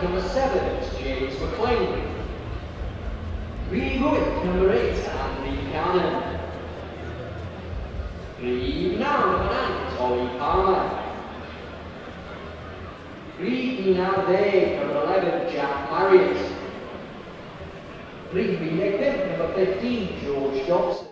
number 7, James McLean. Greenwood, number 8, Andy Cannon. Green now, number 9, Ollie Palmer. Green now day, number 11, Jack Marriott. Green be number 15, George Dobson.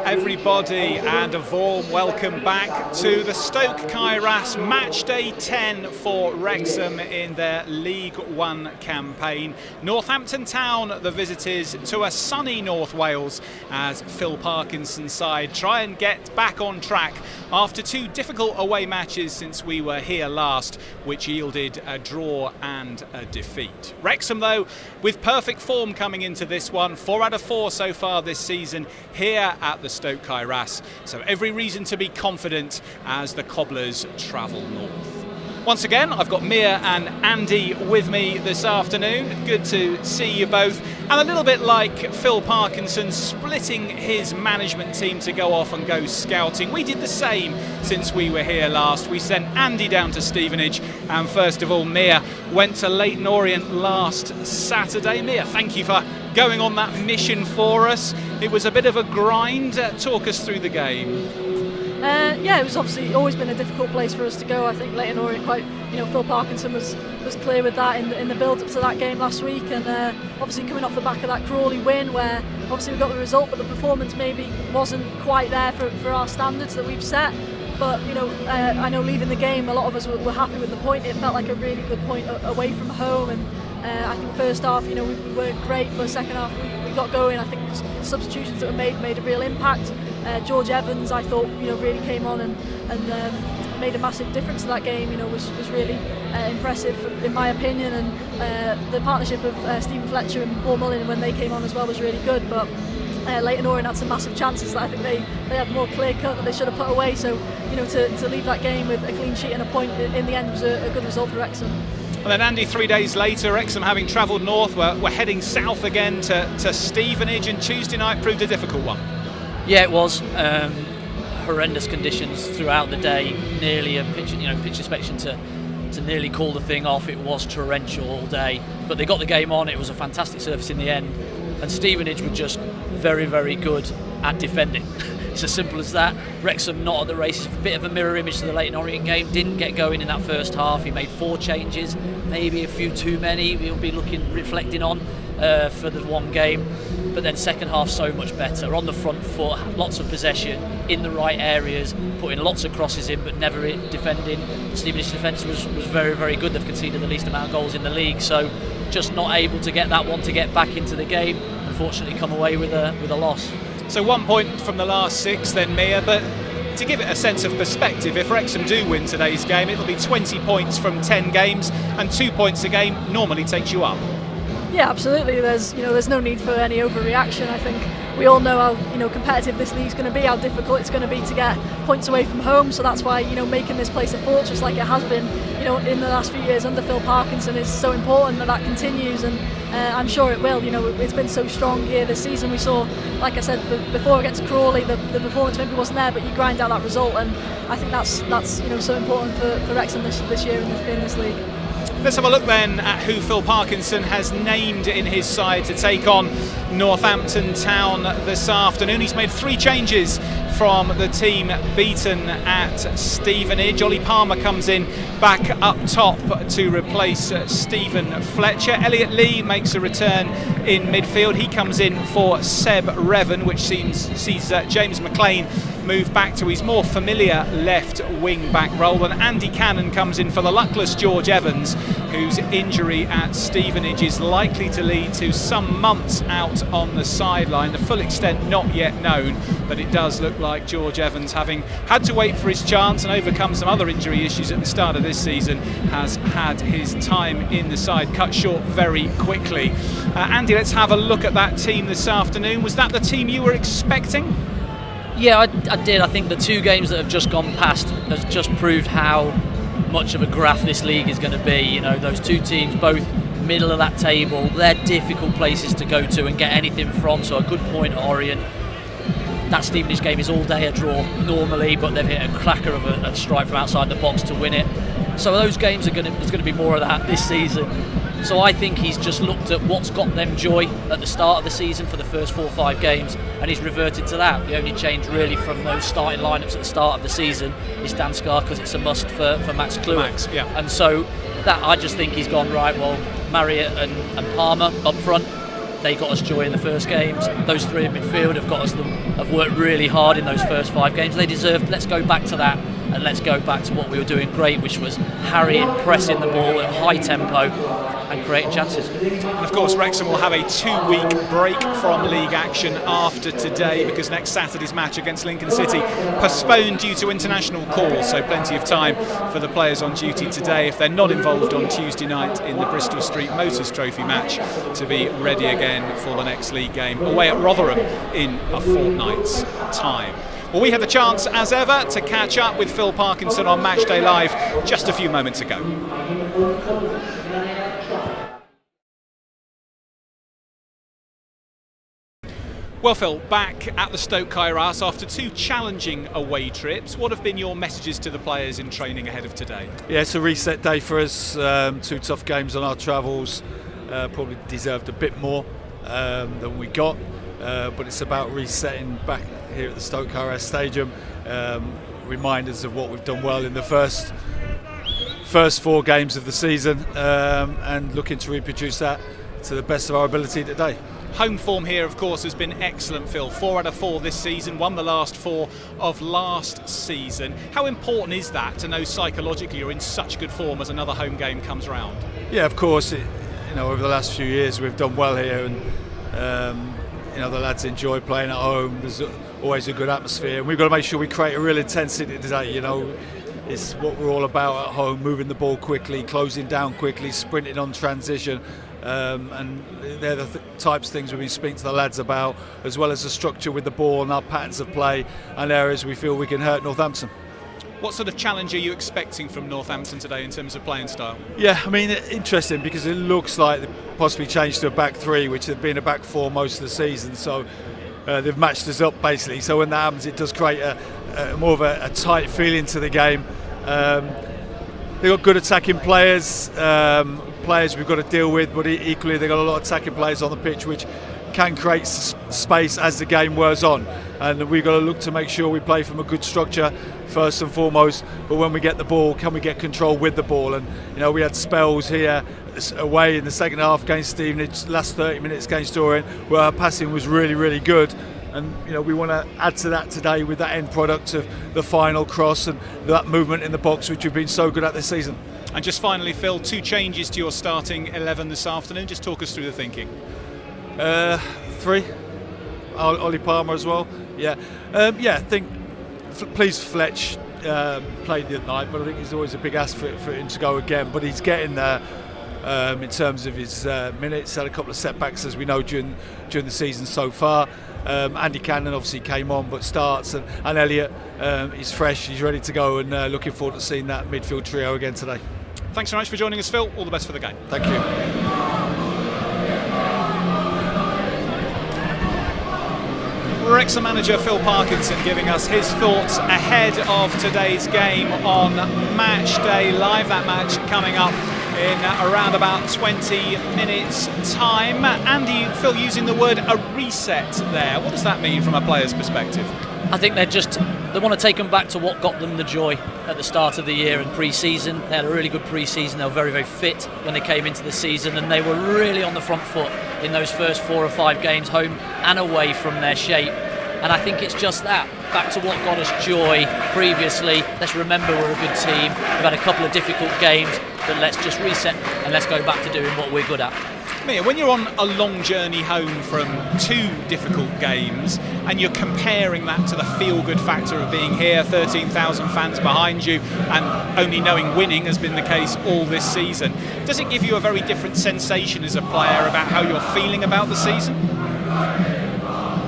Everybody, and a warm welcome back to the Stoke Kairas match day 10 for Wrexham in their League One campaign. Northampton Town, the visitors to a sunny North Wales, as Phil Parkinson's side try and get back on track after 2 difficult away matches since we were here last, which yielded a draw and a defeat. Wrexham, though, with perfect form coming into this one, 4 out of 4 so far this season here at the Stoke Kairas, so every reason to be confident as the Cobblers travel north. Once again, I've got Mia and Andy with me this afternoon. Good to see you both. And a little bit like Phil Parkinson splitting his management team to go off and go scouting, we did the same since we were here last. We sent Andy down to Stevenage, and first of all, Mia went to Leyton Orient last Saturday. Mia, thank you for going on that mission for us. It was a bit of a grind. Talk us through the game. Yeah, it was obviously always been a difficult place for us to go. I think Leyton Orient Phil Parkinson was clear with that in the build-up to that game last week, and obviously coming off the back of that Crawley win, where obviously we got the result, but the performance maybe wasn't quite there for our standards that we've set. But I know leaving the game, a lot of us were happy with the point. It felt like a really good point away from home, and I think first half, we weren't great, but second half we got going. I think the substitutions that were made a real impact. George Evans, I thought, really came on and made a massive difference to that game. Was really impressive in my opinion, and the partnership of Stephen Fletcher and Paul Mullin when they came on as well was really good. But Leyton Orient had some massive chances that I think they had more clear cut that they should have put away. So to leave that game with a clean sheet and a point in the end was a good result for Wrexham. And then Andy, 3 days later, Wrexham having travelled north, we're heading south again to Stevenage, and Tuesday night proved a difficult one. Yeah, it was. Horrendous conditions throughout the day. Nearly a pitch inspection to nearly call the thing off. It was torrential all day, but they got the game on. It was a fantastic surface in the end, and Stevenage were just very, very good at defending. It's as simple as that. Wrexham not at the races. A bit of a mirror image to the Leyton Orient game. Didn't get going in that first half. He made 4 changes, maybe a few too many. We'll be reflecting on for the one game. But then second half so much better. On the front foot, lots of possession in the right areas, putting lots of crosses in, but never defending. Stevenage's defence was very, very good. They've conceded the least amount of goals in the league, so just not able to get that one to get back into the game. Unfortunately, come away with a loss. So 1 point from the last 6 then, Mia, but to give it a sense of perspective, if Wrexham do win today's game, it'll be 20 points from 10 games, and 2 points a game normally takes you up. Yeah, absolutely. There's no need for any overreaction. I think we all know how competitive this league's going to be, how difficult it's going to be to get points away from home. So that's why making this place a fortress like it has been in the last few years under Phil Parkinson is so important that continues, and I'm sure it will. It's been so strong here this season. We saw, like I said before against Crawley, the performance maybe wasn't there, but you grind out that result, and I think that's so important for Wrexham this year in this league. Let's have a look then at who Phil Parkinson has named in his side to take on Northampton Town this afternoon. He's made 3 changes from the team beaten at Stevenage. Ollie Palmer comes in back up top to replace Stephen Fletcher. Elliot Lee makes a return in midfield. He comes in for Seb Revan, which sees James McLean move back to his more familiar left wing back role, and Andy Cannon comes in for the luckless George Evans, whose injury at Stevenage is likely to lead to some months out on the sideline. The full extent not yet known, but it does look like George Evans, having had to wait for his chance and overcome some other injury issues at the start of this season, has had his time in the side cut short very quickly. Andy, let's have a look at that team this afternoon. Was that the team you were expecting? Yeah, I did. I think the 2 games that have just gone past has just proved how much of a graft this league is going to be. You know, those 2 teams, both middle of that table, they're difficult places to go to and get anything from. So a good point at Orient. That Stevenage game is all day a draw normally, but they've hit a cracker of a strike from outside the box to win it. So those games there's going to be more of that this season. So I think he's just looked at what's got them joy at the start of the season for the first 4 or 5 games, and he's reverted to that. The only change really from those starting lineups at the start of the season is Dan Scarr, because it's a must for Max Kluwer. Yeah. And so that, I just think he's gone, right, well, Marriott and Palmer up front, they got us joy in the first games. Those 3 in midfield have worked really hard in those first 5 games. They deserved, let's go back to that, and let's go back to what we were doing great, which was harrying, pressing the ball at high tempo and creating chances. And of course, Wrexham will have a 2-week break from league action after today, because next Saturday's match against Lincoln City postponed due to international calls, so plenty of time for the players on duty today, if they're not involved on Tuesday night in the Bristol Street Motors Trophy match, to be ready again for the next league game away at Rotherham in a fortnight's time. Well, we had the chance, as ever, to catch up with Phil Parkinson on Matchday Live just a few moments ago. Well, Phil, back at the Stoke Kairos after 2 challenging away trips. What have been your messages to the players in training ahead of today? Yeah, it's a reset day for us. 2 tough games on our travels. Probably deserved a bit more than we got. But it's about resetting back here at the Stoke Kairos Stadium. Reminders of what we've done well in the first 4 games of the season, and looking to reproduce that to the best of our ability today. Home form here, of course, has been excellent, Phil. 4 out of 4 this season, won the last 4 of last season. How important is that to know psychologically you're in such good form as another home game comes round? Yeah, of course. Over the last few years we've done well here, and the lads enjoy playing at home. There's always a good atmosphere, and we've got to make sure we create a real intensity today. It's what we're all about at home: moving the ball quickly, closing down quickly, sprinting on transition. And they're the types of things we've been speaking to the lads about, as well as the structure with the ball and our patterns of play and areas we feel we can hurt Northampton. What sort of challenge are you expecting from Northampton today in terms of playing style? Yeah, I mean, interesting, because it looks like they've possibly changed to a back 3, which have been a back 4 most of the season, so they've matched us up basically. So when that happens, it does create a more of a tight feeling to the game. They've got good attacking players we've got to deal with, but equally they've got a lot of attacking players on the pitch which can create space as the game wears on, and we've got to look to make sure we play from a good structure first and foremost, but when we get the ball, can we get control with the ball? And we had spells here away in the second half against Stevenage, last 30 minutes against Orient, where our passing was really, really good. And we want to add to that today with that end product of the final cross and that movement in the box, which we've been so good at this season. And just finally, Phil, 2 changes to your starting 11 this afternoon. Just talk us through the thinking. 3. Ollie Palmer as well. Yeah. I think pleased Fletch played the other night, but I think it's always a big ask for him to go again. But he's getting there in terms of his minutes. Had a couple of setbacks, as we know, during the season so far. Andy Cannon obviously came on but starts, and Elliot is fresh, he's ready to go, and looking forward to seeing that midfield trio again today. Thanks very much for joining us, Phil. All the best for the game. Thank you. Wrexham manager Phil Parkinson giving us his thoughts ahead of today's game on Match Day Live. That match coming up in around about 20 minutes time. Andy, Phil using the word a reset there. What does that mean from a player's perspective? I think they want to take them back to what got them the joy at the start of the year and pre-season. They had a really good pre-season. They were very, very fit when they came into the season, and they were really on the front foot in those first 4 or 5 games, home and away from their shape. And I think it's just that, back to what got us joy previously. Let's remember we're a good team. We've had a couple of difficult games, but let's just reset and let's go back to doing what we're good at. Mia, when you're on a long journey home from 2 difficult games and you're comparing that to the feel-good factor of being here, 13,000 fans behind you, and only knowing winning has been the case all this season, does it give you a very different sensation as a player about how you're feeling about the season?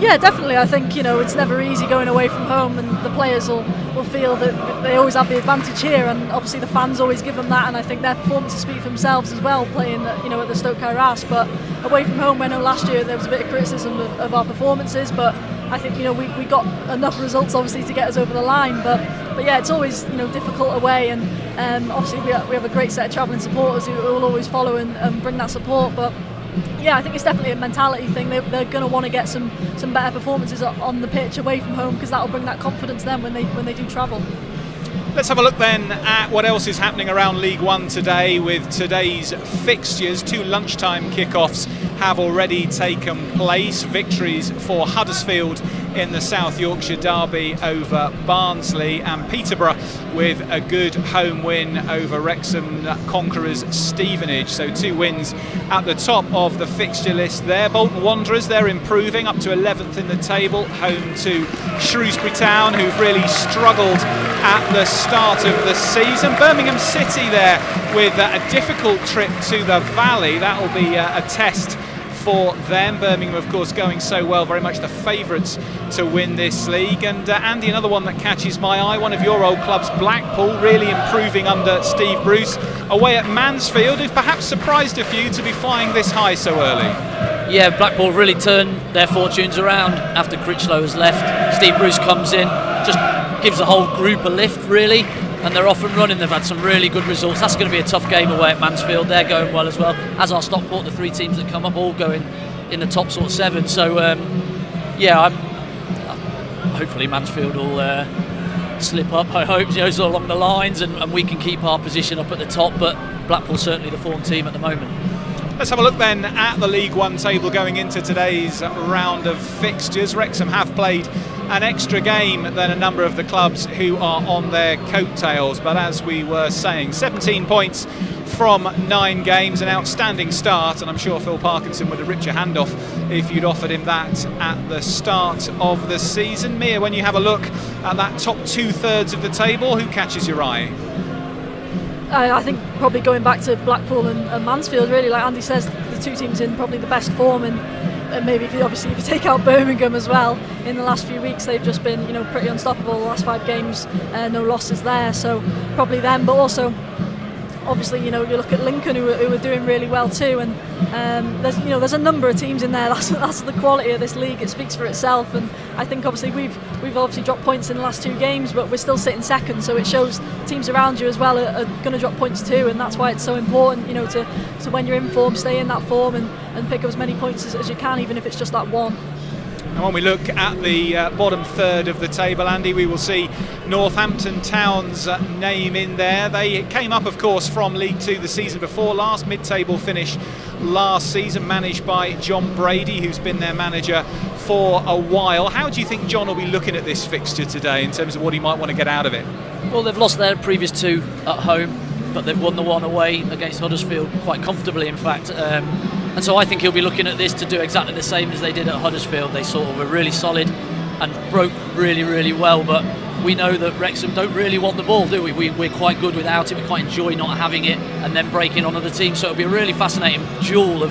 Yeah, definitely. I think, it's never easy going away from home, and the players will feel that they always have the advantage here, and obviously the fans always give them that, and I think their performances speak for themselves as well, playing at the Stoke Kairas. But away from home, I know last year there was a bit of criticism of our performances, but I think we got enough results obviously to get us over the line. But yeah, it's always difficult away, and obviously we have a great set of travelling supporters who will always follow and bring that support. But yeah, I think it's definitely a mentality thing. They're going to want to get some better performances on the pitch away from home, because that will bring that confidence then when they do travel. Let's have a look then at what else is happening around League One today with today's fixtures. 2 lunchtime kickoffs have already taken place. Victories for Huddersfield in the South Yorkshire derby over Barnsley, and Peterborough with a good home win over Wrexham conquerors Stevenage. So 2 wins at the top of the fixture list there. Bolton Wanderers, they're improving up to 11th in the table, home to Shrewsbury Town, who've really struggled at the start of the season. Birmingham City there with a difficult trip to the Valley. That will be a test for them. Birmingham, of course, going so well, very much the favourites to win this league. And Andy, another one that catches my eye, one of your old clubs, Blackpool, really improving under Steve Bruce, away at Mansfield, who've perhaps surprised a few to be flying this high so early. Yeah, Blackpool really turned their fortunes around after Critchlow has left. Steve Bruce comes in, just gives the whole group a lift, really, and they're off and running. They've had some really good results. That's going to be a tough game away at Mansfield. They're going well as well, as are Stockport. The 3 teams that come up all going in the top sort of 7. So hopefully Mansfield will slip up, I hope, so along the lines, and we can keep our position up at the top. But Blackpool's certainly the form team at the moment. Let's have a look then at the League One table going into today's round of fixtures. Wrexham have played an extra game than a number of the clubs who are on their coattails, but as we were saying, 17 points from 9 games, an outstanding start, and I'm sure Phil Parkinson would have ripped your hand off if you'd offered him that at the start of the season. Mia, when you have a look at that top 2/3 of the table, who catches your eye? I think probably going back to Blackpool and Mansfield, really, like Andy says, the 2 teams in probably the best form, and maybe if you take out Birmingham as well, in the last few weeks they've just been pretty unstoppable. The last 5 games, no losses there, so probably them. But also, obviously, you look at Lincoln, who are doing really well too, and there's a number of teams in there. That's the quality of this league. It speaks for itself, and I think obviously we've obviously dropped points in the last 2 games, but we're still sitting second, so it shows the teams around you as well are going to drop points too, and that's why it's so important, to when you're in form, stay in that form and pick up as many points as you can, even if it's just that one. And when we look at the bottom 1/3 of the table, Andy, we will see Northampton Town's name in there. They came up, of course, from League 2 the season before last, mid-table finish last season, managed by John Brady, who's been their manager for a while. How do you think John will be looking at this fixture today in terms of what he might want to get out of it? Well, they've lost their previous 2 at home, but they've won the one away against Huddersfield quite comfortably, in fact. And so I think he'll be looking at this to do exactly the same as they did at Huddersfield. They sort of were really solid and broke really, really well, but we know that Wrexham don't really want the ball, do we? We're quite good without it. We quite enjoy not having it and then breaking on other teams. So it'll be a really fascinating duel of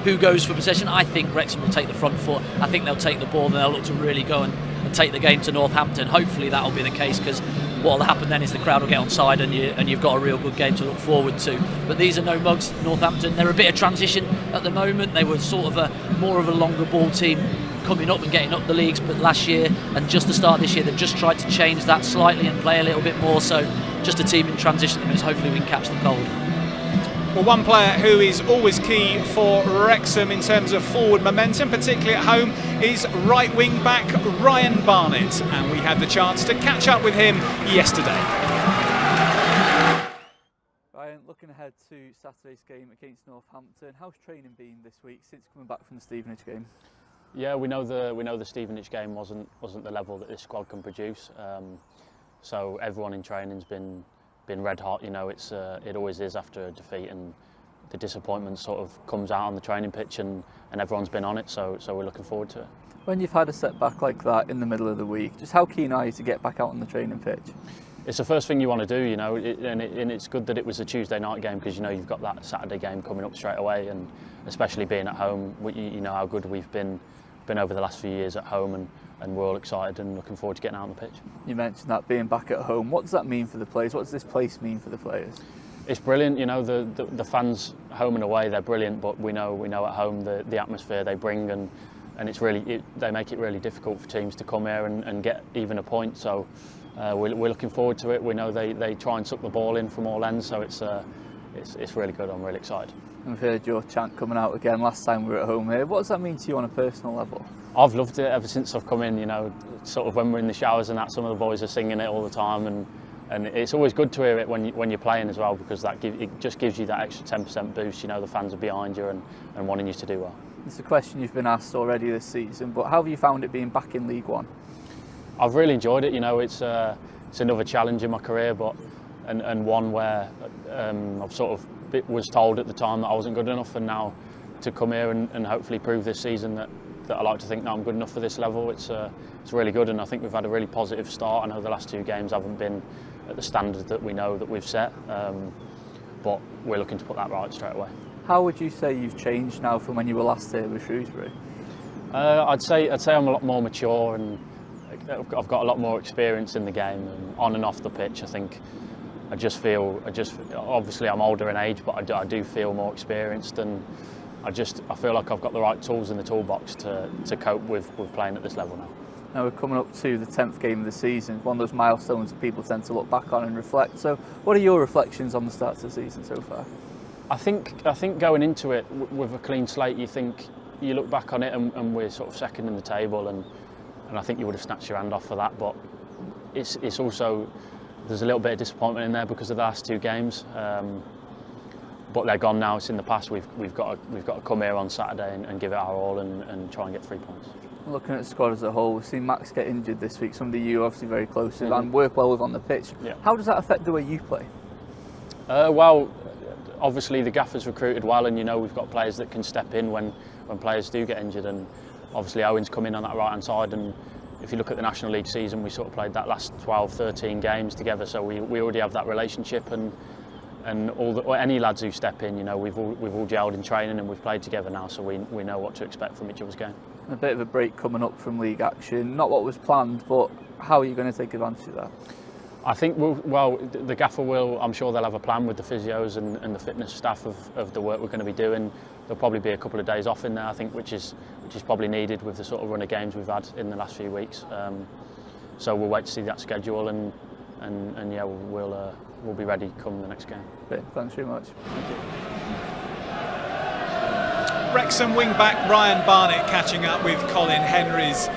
who goes for possession. I think Wrexham will take the front foot. I think they'll take the ball and they'll look to really go and take the game to Northampton. Hopefully that will be the case, because what will happen then is the crowd will get on side and you've got a real good game to look forward to. But these are no mugs, Northampton. They're a bit of transition at the moment. They were sort of more of a longer ball team coming up and getting up the leagues, but last year and just the start this year they've just tried to change that slightly and play a little bit more. So just a team in transition, and hopefully we can catch them cold. Well, one player who is always key for Wrexham in terms of forward momentum, particularly at home, is right wing back Ryan Barnett, and we had the chance to catch up with him yesterday. Ryan, looking ahead to Saturday's game against Northampton, how's training been this week since coming back from the Stevenage game? Yeah, we know the Stevenage game wasn't the level that this squad can produce. So everyone in training's been red hot. You know, it always is after a defeat, and the disappointment sort of comes out on the training pitch, and everyone's been on it. So we're looking forward to it. When you've had a setback like that in the middle of the week, just how keen are you to get back out on the training pitch? It's the first thing you want to do, you know, and it's good that it was a Tuesday night game, because you know you've got that Saturday game coming up straight away, and especially being at home, you know how good we've been over the last few years at home, and we're all excited and looking forward to getting out on the pitch. You mentioned that being back at home. What does that mean for the players? What does this place mean for the players? It's brilliant, you know, the fans home and away, they're brilliant, but we know at home the atmosphere they bring, and it's really they make it really difficult for teams to come here and get even a point. So we're looking forward to it. We know they try and suck the ball in from all ends, so it's really good. I'm really excited. I've heard your chant coming out again last time we were at home here. What does that mean to you on a personal level? I've loved it ever since I've come in, you know, sort of when we're in the showers and that, some of the boys are singing it all the time, and it's always good to hear it when you're playing as well, because it just gives you that extra 10% boost. You know, the fans are behind you and wanting you to do well. It's a question you've been asked already this season, but how have you found it being back in League One? I've really enjoyed it. You know, it's another challenge in my career, and one where I've sort of was told at the time that I wasn't good enough, and now to come here and hopefully prove this season that I like to think that I'm good enough for this level. It's really good, and I think we've had a really positive start. I know the last two games haven't been at the standard that we know that we've set, but we're looking to put that right straight away. How would you say you've changed now from when you were last here with Shrewsbury? I'd say I'm a lot more mature, and I've got a lot more experience in the game, and on and off the pitch. I think I just feel obviously I'm older in age, but I do feel more experienced, and I feel like I've got the right tools in the toolbox to cope with playing at this level now. Now we're coming up to the 10th game of the season, one of those milestones that people tend to look back on and reflect. So what are your reflections on the start of the season so far? I think going into it with a clean slate, you look back on it and we're sort of second in the table, and I think you would have snatched your hand off for that, but it's also, there's a little bit of disappointment in there because of the last two games. But they're gone now. It's in the past. We've got to come here on Saturday and give it our all and try and get 3 points. Looking at the squad as a whole, we've seen Max get injured this week. Somebody you're obviously very close with and work well with on the pitch. Yeah. How does that affect the way you play? Well, obviously the gaffer's recruited well, and you know we've got players that can step in when players do get injured, and obviously Owen's come in on that right hand side, and if you look at the National League season, we sort of played that last 12-13 games together, so we already have that relationship, and any lads who step in, you know, we've all gelled in training and we've played together now, so we know what to expect from each other's game. A bit of a break coming up from league action, not what was planned, but how are you going to take advantage of that? I think the gaffer will. I'm sure they'll have a plan with the physios and the fitness staff of the work we're going to be doing. There'll probably be a couple of days off in there, I think, which is probably needed with the sort of run of games we've had in the last few weeks. So we'll wait to see that schedule, and yeah, we'll be ready come the next game. Okay, thanks very much. Thank you. Wrexham wing-back Ryan Barnett catching up with Colin Henrys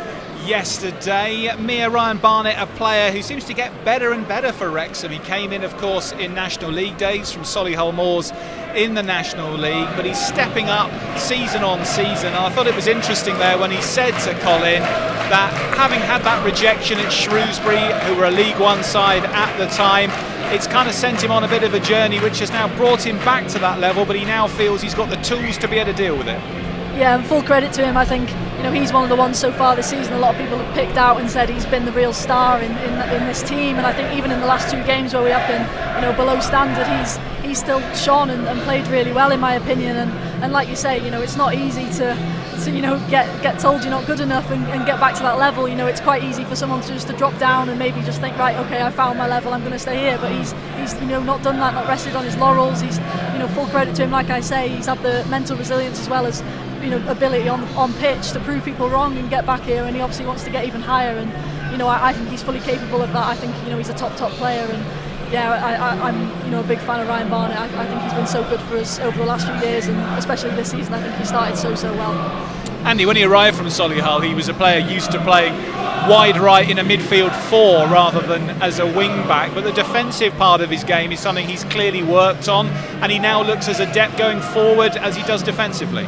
yesterday. Ryan Barnett, a player who seems to get better and better for Wrexham. He came in, of course, in National League days from Solihull Moors in the National League, but he's stepping up season on season. And I thought it was interesting there when he said to Colin that having had that rejection at Shrewsbury, who were a League One side at the time, it's kind of sent him on a bit of a journey which has now brought him back to that level, but he now feels he's got the tools to be able to deal with it. Yeah, and full credit to him. I think, you know, he's one of the ones so far this season a lot of people have picked out and said he's been the real star in this team, and I think even in the last two games where we have been, you know, below standard, he's still shone and played really well in my opinion, and like you say, you know, it's not easy to you know, get told you're not good enough and get back to that level. You know, it's quite easy for someone to drop down and maybe just think, right, okay, I found my level, I'm going to stay here, but he's you know, not done that, not rested on his laurels. He's, you know, full credit to him, like I say, he's had the mental resilience as well as, you know, ability on pitch to prove people wrong and get back here, and he obviously wants to get even higher, and you know, I think he's fully capable of that. I think, you know, he's a top player, and I'm a big fan of Ryan Barnett. I think he's been so good for us over the last few years, and especially this season. I think he started so well. Andy, when he arrived from Solihull, he was a player used to playing wide right in a midfield 4 rather than as a wing back, but the defensive part of his game is something he's clearly worked on, and he now looks as adept going forward as he does defensively.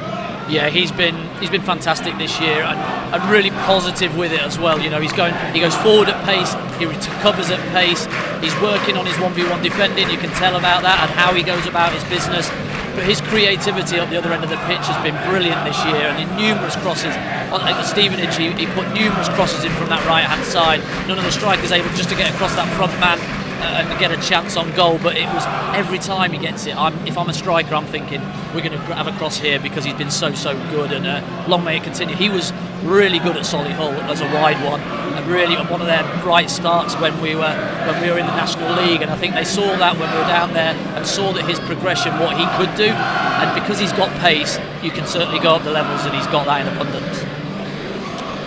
Yeah, he's been fantastic this year, and really positive with it as well. He goes forward at pace, he recovers at pace, he's working on his 1v1 defending, you can tell about that, and how he goes about his business. But his creativity at the other end of the pitch has been brilliant this year, and in numerous crosses, like the Stevenage, he put numerous crosses in from that right hand side. None of the strikers able just to get across that front man and get a chance on goal, but it was every time he gets it. If I'm a striker, I'm thinking we're going to have a cross here, because he's been so good, and long may it continue. He was really good at Solihull as a wide one, and really one of their bright sparks when we were in the National League, and I think they saw that when we were down there, and saw that his progression, what he could do, and because he's got pace, you can certainly go up the levels, and he's got that in abundance.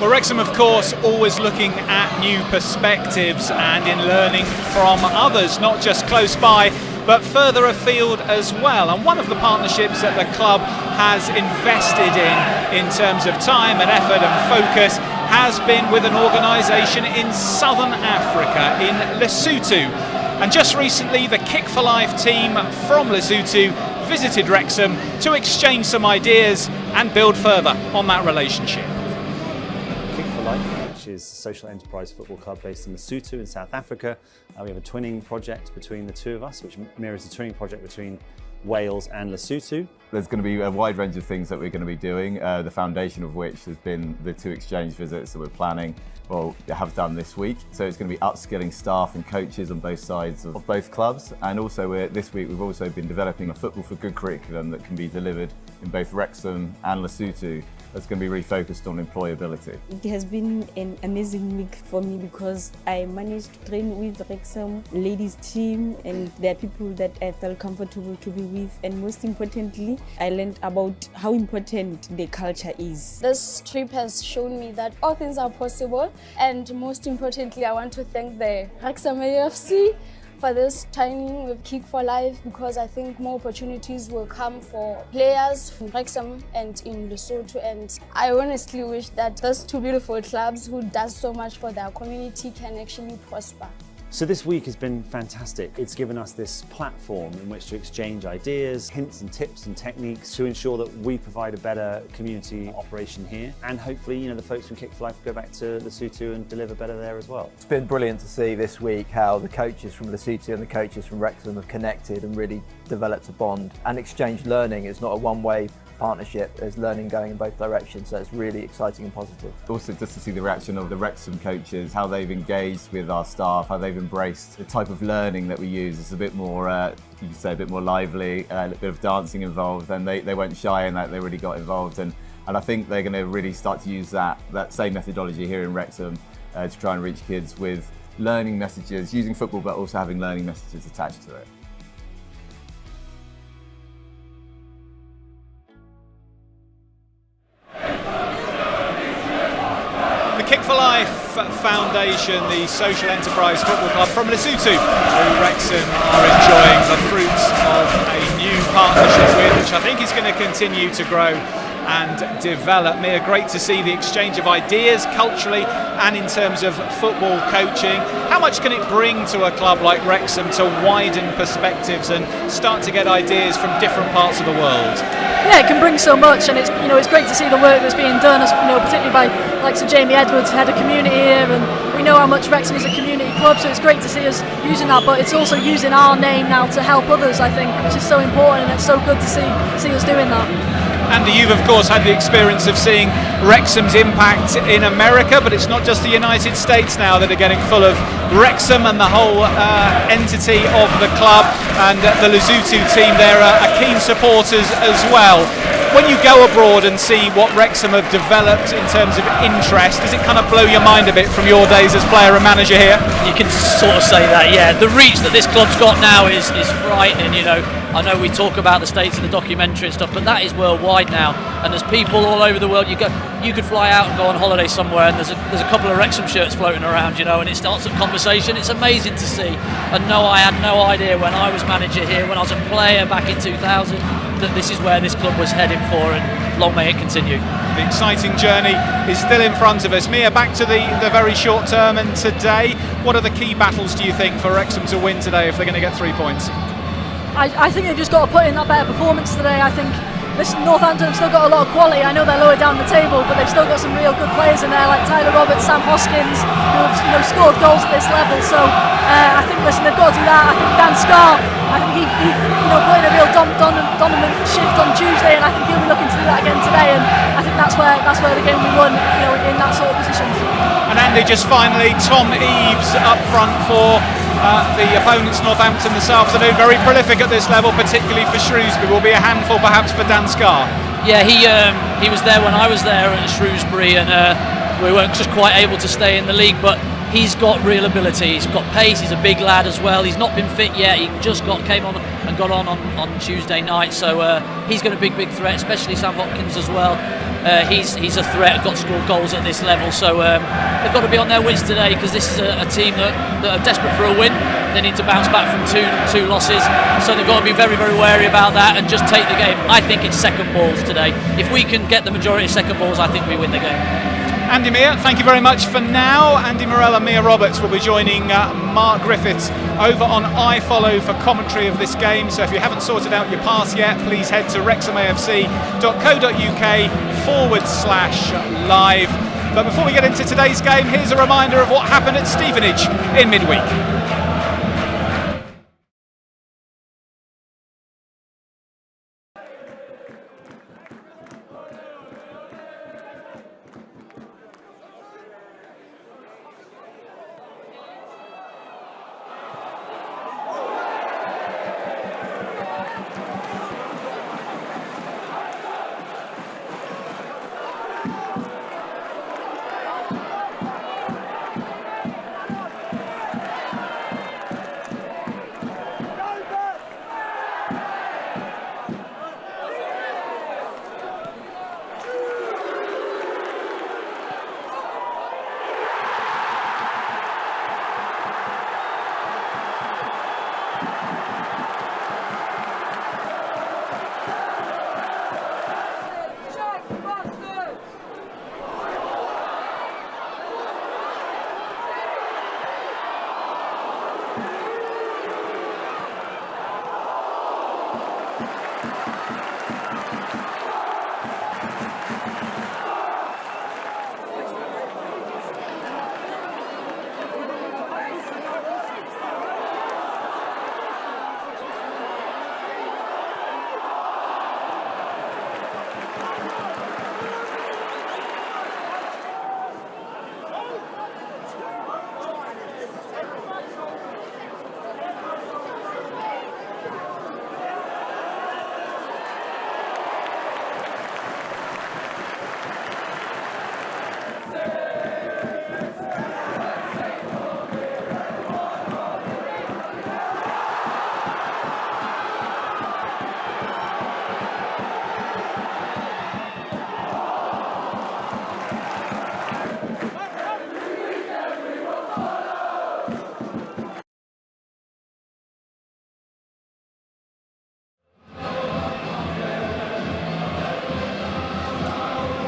Well, Wrexham, of course, always looking at new perspectives and in learning from others, not just close by, but further afield as well. And one of the partnerships that the club has invested in terms of time and effort and focus has been with an organisation in southern Africa, in Lesotho. And just recently, the Kick for Life team from Lesotho visited Wrexham to exchange some ideas and build further on that relationship. Which is a social enterprise football club based in Lesotho in South Africa. We have a twinning project between the two of us, which mirrors the twinning project between Wales and Lesotho. There's going to be a wide range of things that we're going to be doing, the foundation of which has been the 2 exchange visits that we're planning, have done this week. So it's going to be upskilling staff and coaches on both sides of both clubs. And also this week we've also been developing a Football for Good curriculum that can be delivered in both Wrexham and Lesotho. That's going to be really focused on employability. It has been an amazing week for me, because I managed to train with the Wrexham ladies team, and there are people that I felt comfortable to be with, and most importantly, I learned about how important the culture is. This trip has shown me that all things are possible, and most importantly, I want to thank the Wrexham AFC for this timing with Kick for Life, because I think more opportunities will come for players from Wrexham and in Lesotho, and I honestly wish that those 2 beautiful clubs who does so much for their community can actually prosper. So this week has been fantastic. It's given us this platform in which to exchange ideas, hints and tips and techniques to ensure that we provide a better community operation here, and hopefully the folks from Kick for Life go back to Lesotho and deliver better there as well. It's been brilliant to see this week how the coaches from Lesotho and the coaches from Wrexham have connected and really developed a bond and exchanged learning. It's not a one-way partnership, there's learning going in both directions, so it's really exciting and positive. Also just to see the reaction of the Wrexham coaches, how they've engaged with our staff, how they've embraced the type of learning that we use. It's a bit more, you could say a bit more lively, a bit of dancing involved, and they weren't shy in that, they really got involved, and I think they're going to really start to use that same methodology here in Wrexham to try and reach kids with learning messages, using football but also having learning messages attached to it. Kick for Life Foundation, the social enterprise football club from Lesotho, who Wrexham are enjoying the fruits of a new partnership with, which I think is going to continue to grow and develop. Mia, great to see the exchange of ideas culturally and in terms of football coaching. How much can it bring to a club like Wrexham to widen perspectives and start to get ideas from different parts of the world? Yeah, it can bring so much, and it's great to see the work that's being done, particularly by like Sir Jamie Edwards, head of community here, and we know how much Wrexham is a community club, so it's great to see us using that, but it's also using our name now to help others, I think, which is so important, and it's so good to see us doing that. Andy, you've of course had the experience of seeing Wrexham's impact in America, but it's not just the United States now that are getting full of Wrexham and the whole entity of the club, and the Lesotho team there are keen supporters as well. When you go abroad and see what Wrexham have developed in terms of interest, does it kind of blow your mind a bit from your days as player and manager here? You can sort of say that, yeah. The reach that this club's got now is frightening, you know. I know we talk about the States in the documentary and stuff, but that is worldwide now. And there's people all over the world. You could fly out and go on holiday somewhere, and there's a couple of Wrexham shirts floating around, you know, and it starts a conversation. It's amazing to see. And no, I had no idea when I was manager here, when I was a player back in 2000, that this is where this club was heading for, and long may it continue. The exciting journey is still in front of us. Mia, back to the very short term and today. What are the key battles, do you think, for Wrexham to win today if they're going to get 3 points? I think they've just got to put in that better performance today. I think Northampton have still got a lot of quality. I know they're lower down the table, but they've still got some real good players in there, like Tyler Roberts, Sam Hoskins, who have scored goals at this level. So I think, they've got to do that. I think Dan Scarr, I think he put in a real dominant shift on Tuesday, and I think he'll be looking to do that again today. And I think that's where the game will be won, in that sort of positions. And Andy, just finally, Tom Eaves up front for the opponents, Northampton, this afternoon. Very prolific at this level, particularly for Shrewsbury. Will be a handful perhaps for Dan Scarr. Yeah, he was there when I was there at Shrewsbury, and we weren't just quite able to stay in the league, but he's got real ability. He's got pace. He's a big lad as well. He's not been fit yet. He just came on and got on Tuesday night, so he's got a big threat, especially Sam Hoskins as well. He's a threat, got scored goals at this level, so they've got to be on their wits today, because this is a team that are desperate for a win. They need to bounce back from two losses, so they've got to be very wary about that and just take the game. I think it's second balls today. If we can get the majority of second balls, I think we win the game. Andy, Mia, thank you very much for now. Andy Morell and Mia Roberts will be joining Mark Griffiths over on iFollow for commentary of this game. So if you haven't sorted out your pass yet, please head to wrexhamafc.co.uk/live. But before we get into today's game, here's a reminder of what happened at Stevenage in midweek.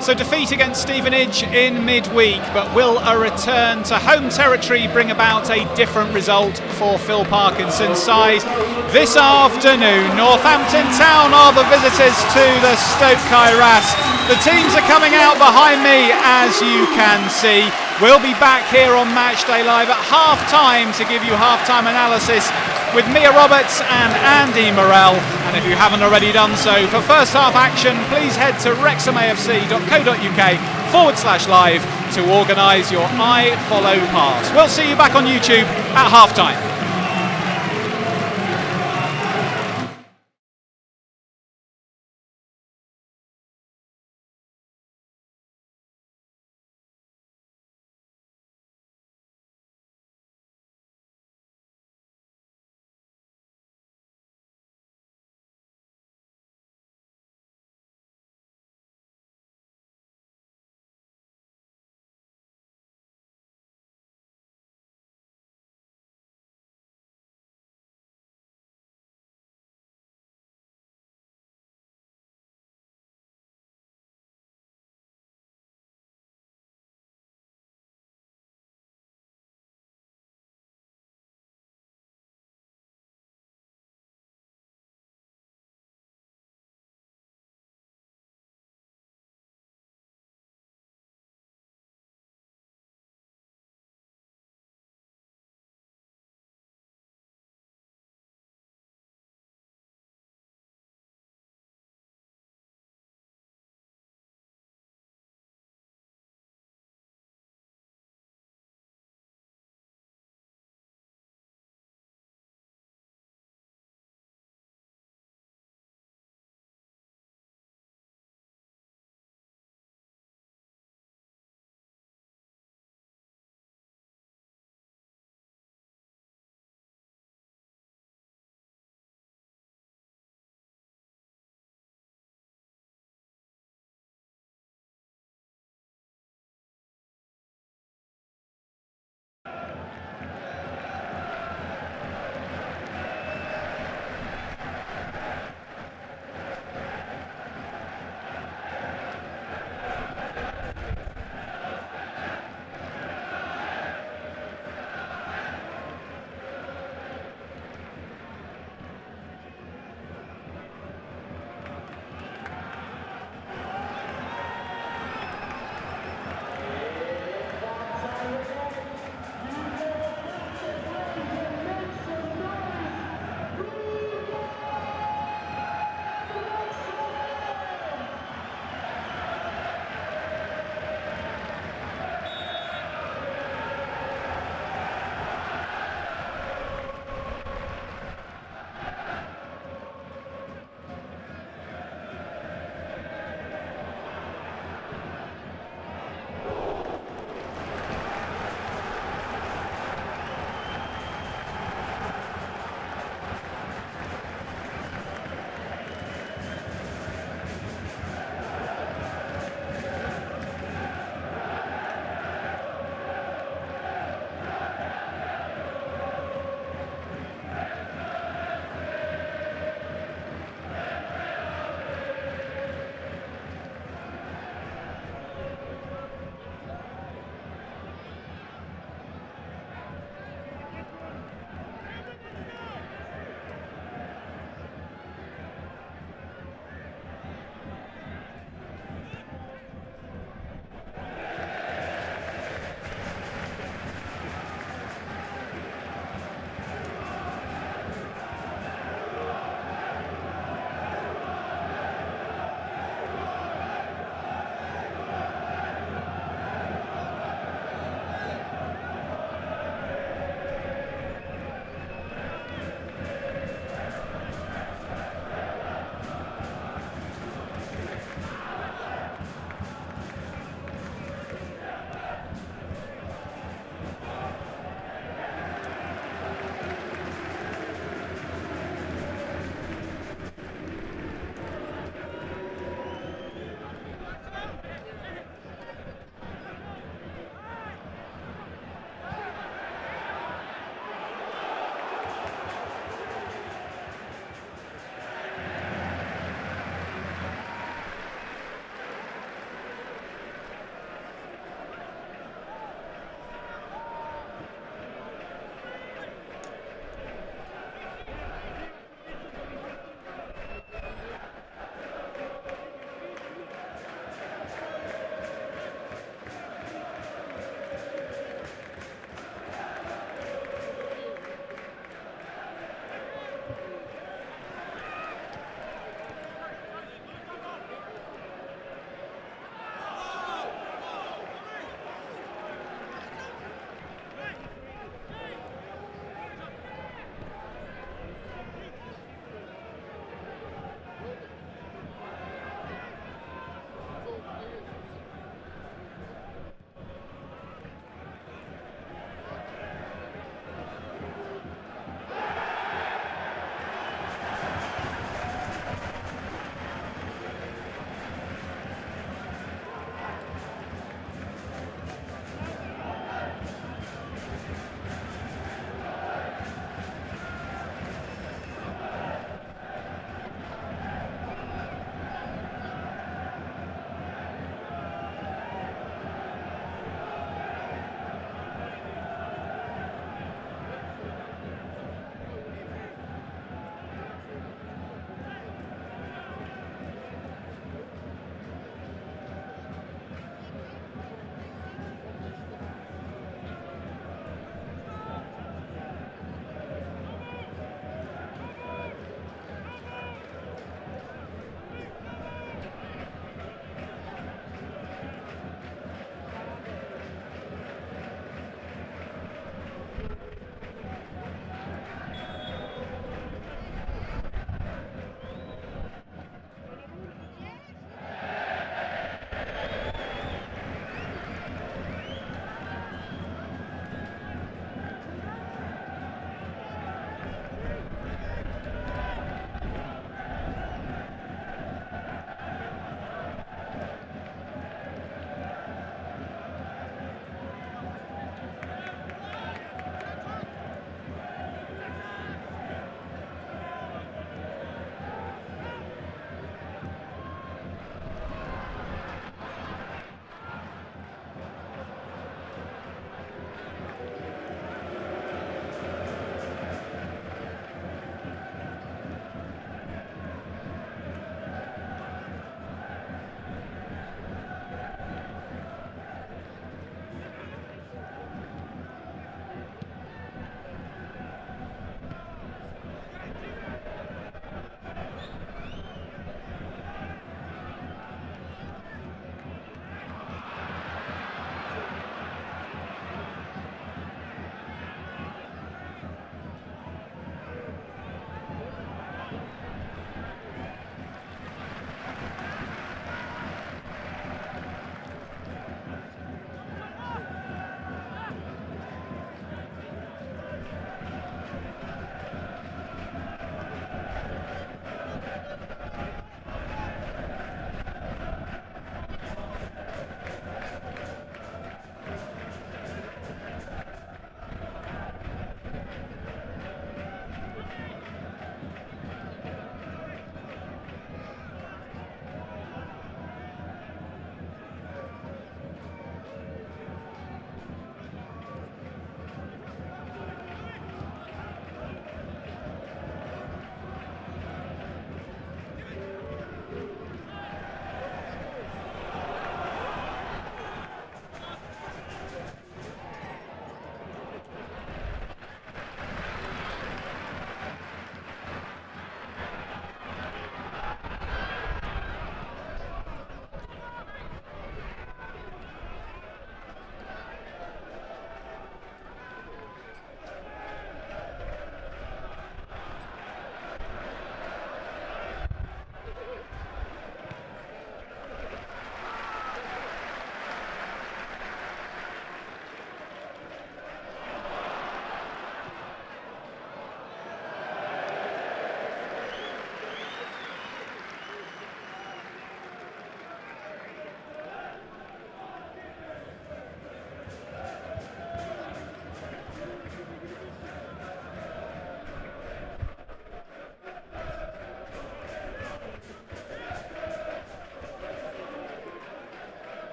So defeat against Stevenage in midweek, but will a return to home territory bring about a different result for Phil Parkinson's side? This afternoon, Northampton Town are the visitors to the Stoke Kairas. The teams are coming out behind me, as you can see. We'll be back here on Matchday Live at half-time to give you half-time analysis with Mia Roberts and Andy Morell. And if you haven't already done so, for first half action, please head to wrexhamafc.co.uk/live to organise your iFollow pass. We'll see you back on YouTube at half-time.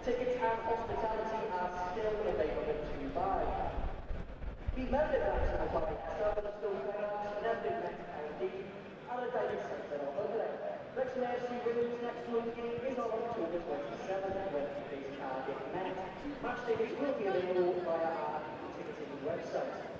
Tickets and hospitality are still available to buy. Remember that to buy several still players and every next county and a daily centre on the left. Wrexham FC Women's next home game is on October 27th when we face Cardiff Met. Match tickets will be available via our ticketing website.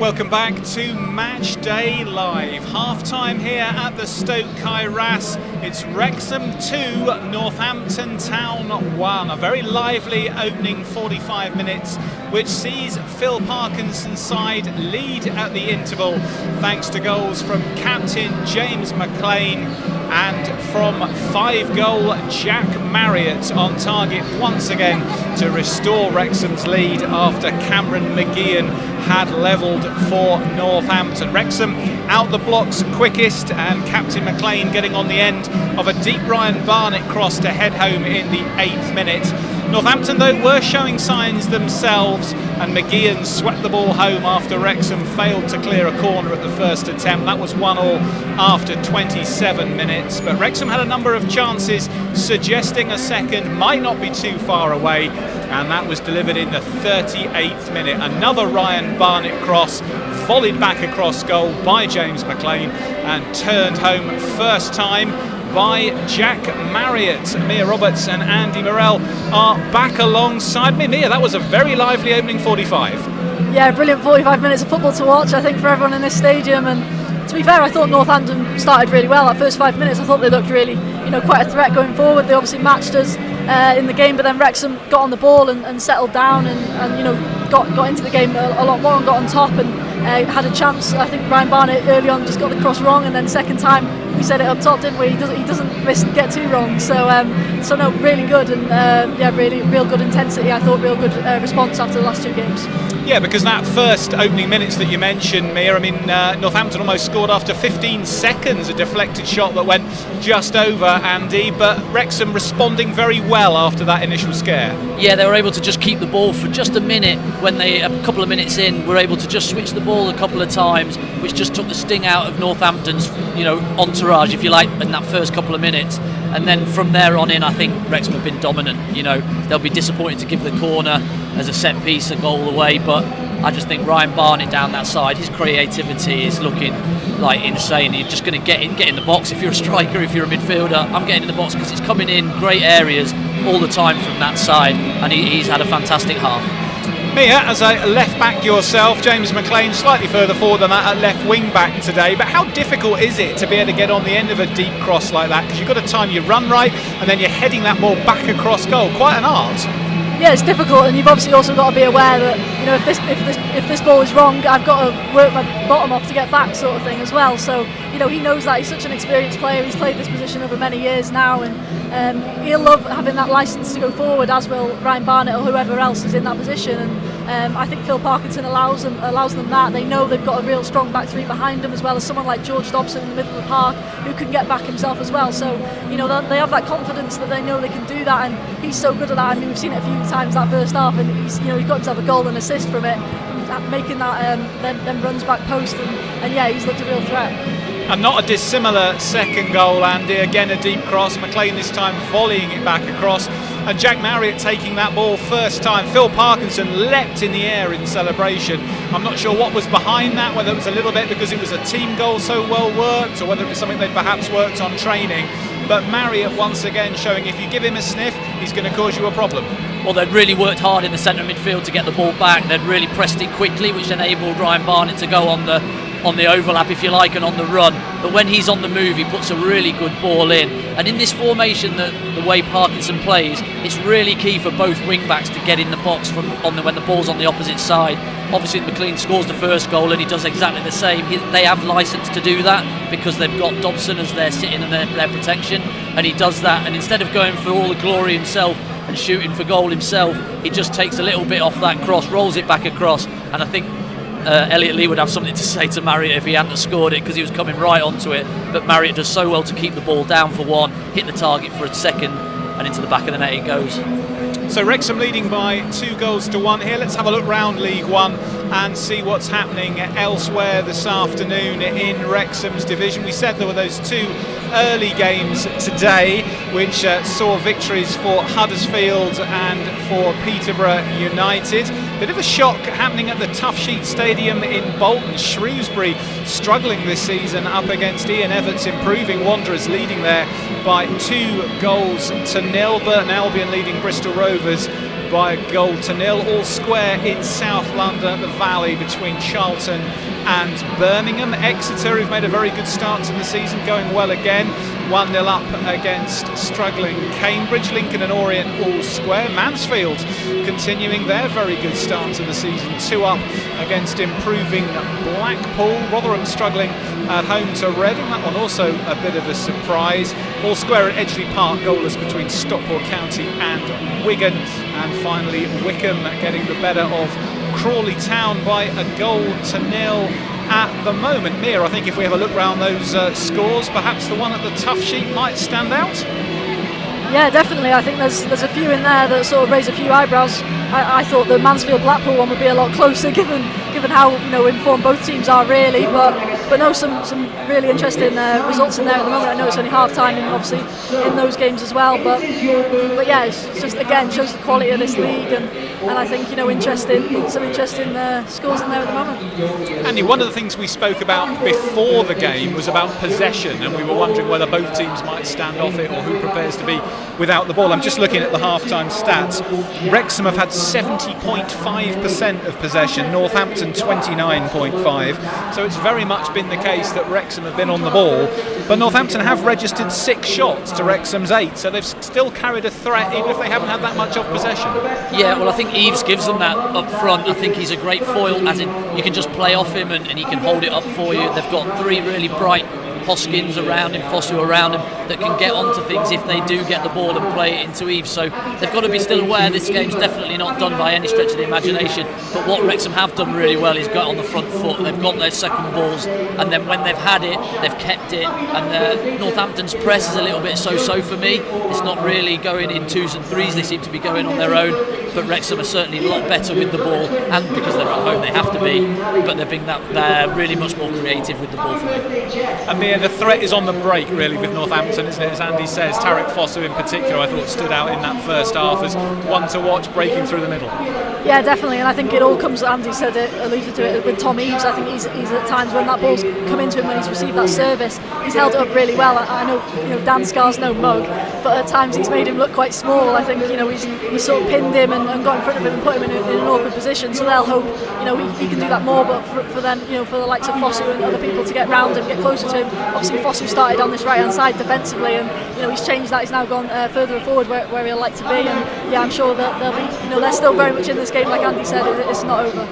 Welcome back to Match Day Live. Half-time here at the Stoke Kairas. It's Wrexham 2, Northampton Town 1. A very lively opening 45 minutes, which sees Phil Parkinson's side lead at the interval, thanks to goals from captain James McLean and from 5-goal Jack Marriott on target once again to restore Wrexham's lead after Cameron McGeehan had levelled for Northampton. Wrexham out the blocks quickest, and captain McLean getting on the end of a deep Ryan Barnett cross to head home in the 8th minute. Northampton, though, were showing signs themselves, and McGeehan swept the ball home after Wrexham failed to clear a corner at the first attempt. That was 1-1 after 27 minutes. But Wrexham had a number of chances, suggesting a second might not be too far away, and that was delivered in the 38th minute. Another Ryan Barnett cross, volleyed back across goal by James McLean and turned home first time by Jack Marriott. Mia Roberts and Andy Morell are back alongside me. Mia, that was a very lively opening 45. Yeah, brilliant 45 minutes of football to watch, I think, for everyone in this stadium. And to be fair, I thought Northampton started really well. That first 5 minutes, I thought they looked really, quite a threat going forward. They obviously matched us in the game, but then Wrexham got on the ball and settled down and got into the game a lot more and got on top and had a chance. I think Ryan Barnett early on just got the cross wrong, and then second time we said it up top, didn't we? He doesn't miss and get too wrong. So no, really good, and really real good intensity. I thought real good response after the last two games. Yeah, because that first opening minutes that you mentioned, Mia, Northampton almost scored after 15 seconds, a deflected shot that went just over Andy, but Wrexham responding very well after that initial scare. Yeah, they were able to just keep the ball for just a minute. When they, a couple of minutes in, were able to just switch the ball a couple of times, which just took the sting out of Northampton's, entourage, if you like, in that first couple of minutes. And then from there on in, I think Wrexham have been dominant. They'll be disappointed to give the corner as a set piece, a goal away, but I just think Ryan Barnett down that side, his creativity is looking like insane. You're just going to get in the box if you're a striker, if you're a midfielder. I'm getting in the box because it's coming in great areas all the time from that side, and he's had a fantastic half. Mia, as a left back yourself, James McLean slightly further forward than that at left wing back today, but how difficult is it to be able to get on the end of a deep cross like that? Because you've got to time your run right, and then you're heading that ball back across goal. Quite an art. Yeah, it's difficult, and you've obviously also got to be aware that if this ball is wrong, I've got to work my bottom off to get back, sort of thing as well. So he knows that. He's such an experienced player. He's played this position over many years now, and he'll love having that licence to go forward, as will Ryan Barnett or whoever else is in that position. And I think Phil Parkinson allows them that. They know they've got a real strong back three behind them, as well as someone like George Dobson in the middle of the park who can get back himself as well. So they have that confidence that they know they can do that, and he's so good at that. We've seen it a few times that first half, and he's got himself a goal and assist from it, making that them runs back post, and yeah, he's looked a real threat. And not a dissimilar second goal, Andy. Again, a deep cross. McLean this time volleying it back across. And Jack Marriott taking that ball first time. Phil Parkinson leapt in the air in celebration. I'm not sure what was behind that, whether it was a little bit because it was a team goal so well worked, or whether it was something they perhaps worked on training. But Marriott once again showing if you give him a sniff, he's going to cause you a problem. Well, they'd really worked hard in the centre midfield to get the ball back. They'd really pressed it quickly, which enabled Ryan Barnett to go on the overlap, if you like, and on the run. But when he's on the move, he puts a really good ball in. And in this formation, the way Parkinson plays, it's really key for both wing backs to get in the box when the ball's on the opposite side. Obviously, McLean scores the first goal, and he does exactly the same. They have licence to do that because they've got Dobson as their sitting and their protection, and he does that. And instead of going for all the glory himself and shooting for goal himself, he just takes a little bit off that cross, rolls it back across, and I think Elliot Lee would have something to say to Marriott if he hadn't scored it, because he was coming right onto it. But Marriott does so well to keep the ball down for one, hit the target for a second, and into the back of the net it goes. So Wrexham leading by 2-1 here. Let's have a look round League One and see what's happening elsewhere this afternoon in Wrexham's division. We said there were those two early games today which saw victories for Huddersfield and for Peterborough United. Bit of a shock happening at the Tough Sheet Stadium in Bolton. Shrewsbury struggling this season up against Ian Everts, improving. Wanderers leading there by 2-0. Burton Albion leading Bristol Rovers by 1-0. All square in South London at the Valley between Charlton and Birmingham. Exeter, who've made a very good start to the season, going well again. 1-0 up against struggling Cambridge. Lincoln and Orient all square. Mansfield continuing their very good start to the season. 2 up against improving Blackpool. Rotherham struggling at home to Reading. That one also a bit of a surprise. All square at Edgeley Park, goalless between Stockport County and Wigan. And finally Wycombe getting the better of Crawley Town by 1-0 at the moment. Mia, I think if we have a look round those scores, perhaps the one at the tough sheet might stand out. Yeah, definitely. I think there's a few in there that sort of raise a few eyebrows. I thought the Mansfield-Blackpool one would be a lot closer, given how informed both teams are really. But no, some really interesting results in there at the moment. I know it's only half time, and obviously in those games as well. But yeah, it's just again shows the quality of this league, and I think some interesting scores in there at the moment. Andy, one of the things we spoke about before the game was about possession, and we were wondering whether both teams might stand off it or who prepares to be without the ball. I'm just looking at the half-time stats. Wrexham have had 70.5% of possession, Northampton 29.5%, so it's very much been the case that Wrexham have been on the ball, but Northampton have registered 6 shots to Wrexham's 8, so they've still carried a threat even if they haven't had that much of possession. Yeah, well, I think Eves gives them that up front. I think he's a great foil, as in you can just play off him and he can hold it up for you. They've got 3 really bright Hoskins around him, Fosu around him, that can get onto things if they do get the ball and play it into Eves. So they've got to be still aware this game's definitely not done by any stretch of the imagination. But what Wrexham have done really well is got on the front foot. They've got their second balls, and then when they've had it, they've kept it. And Northampton's press is a little bit so-so for me. It's not really going in 2s and 3s. They seem to be going on their own. But Wrexham are certainly a lot better with the ball, and because they're at home, they have to be. But they're really much more creative with the ball for me. And the threat is on the break really with Northampton, isn't it? As Andy says, Tarek Fosu in particular I thought stood out in that first half as one to watch, breaking through the middle. Yeah, definitely, and I think it all comes, Andy said it, alluded to it, with Tom Eves. I think he's at times when that ball's come into him, when he's received that service, he's held it up really well. I know Dan Scar's no mug, but at times he's made him look quite small. I think he's sort of pinned him and got in front of him and put him in an awkward position, so they'll hope he can do that more. But for them, for the likes of Fosu and other people to get round him, get closer to him. Obviously Fosu started on this right hand side defensively, and he's changed that. He's now gone further forward where he'll like to be, and yeah, I'm sure that they'll be they're still very much in this game. Like Andy said, it's not over.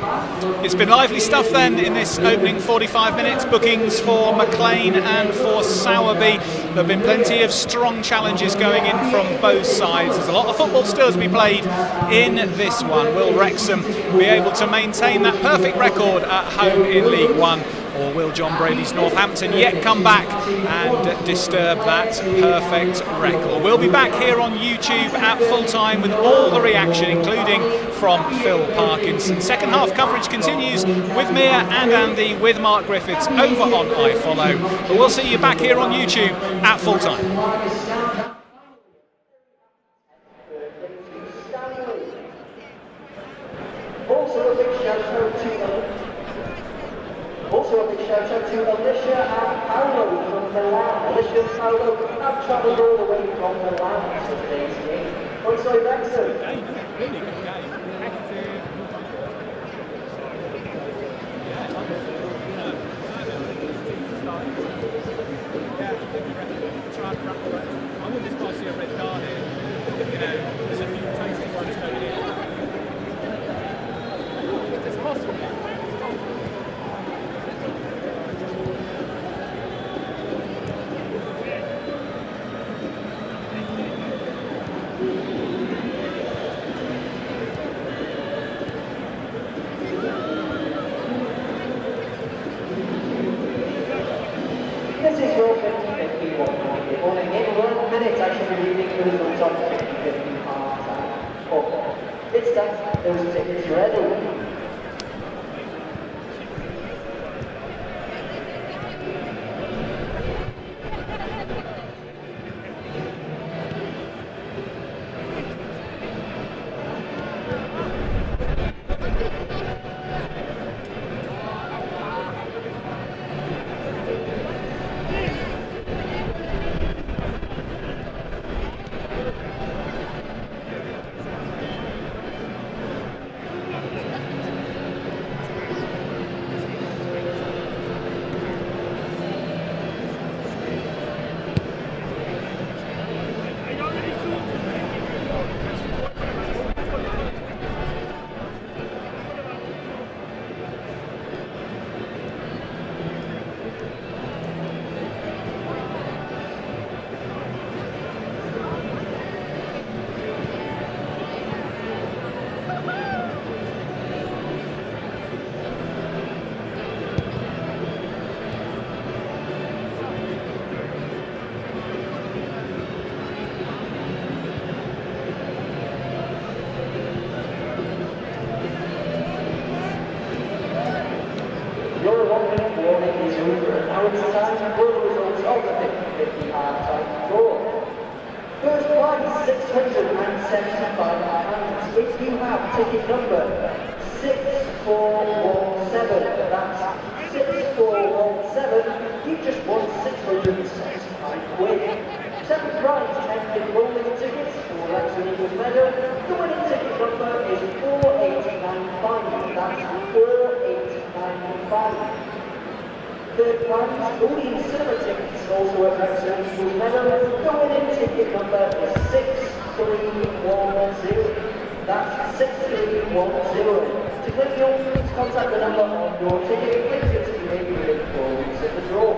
It's been lively stuff then in this opening 45 minutes. Bookings for McLean and for Sowerby. There have been plenty of strong challenges going in from both sides. There's a lot of football still to be played in this one. Will Wrexham be able to maintain that perfect record at home in League One? Or will John Brady's Northampton yet come back and disturb that perfect record? We'll be back here on YouTube at full time with all the reaction, including from Phil Parkinson. Second half coverage continues with Mia and Andy, with Mark Griffiths over on iFollow. But we'll see you back here on YouTube at full time. Also a big shout out to Alicia and Paolo from Milan. Alicia and Paolo have travelled all the way from Milan for today's game. Also Wrexham. Really good game. I wouldn't just see a red card here. There's a few tasty ones going in. It's possible. This is your 50-51 morning. In 1 minute, actually reading the results on 50-50 half-time. Oh, it's time. Those tickets ready. opening warning is over, and now it's time for the results of the 50-50 half-time draw. First prize, £675. If you have ticket number 6417, that's 6417, you just won £675. Second prize, 10 rolling tickets for Wrexham Eagles medal. The winning ticket number is 4895, that's 4895. Third prize, audience cinema tickets, also at Wrexham Eagles medal. The winning ticket number is 6310, that's 6310. To click your, please contact the number on your ticket. Click it to make you look forward to the draw.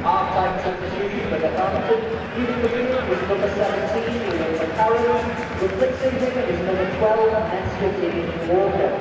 Half-time substitution for Northampton. Leading the field was number 17, William McCarron. Replacing him is number 12, Nestor Walker.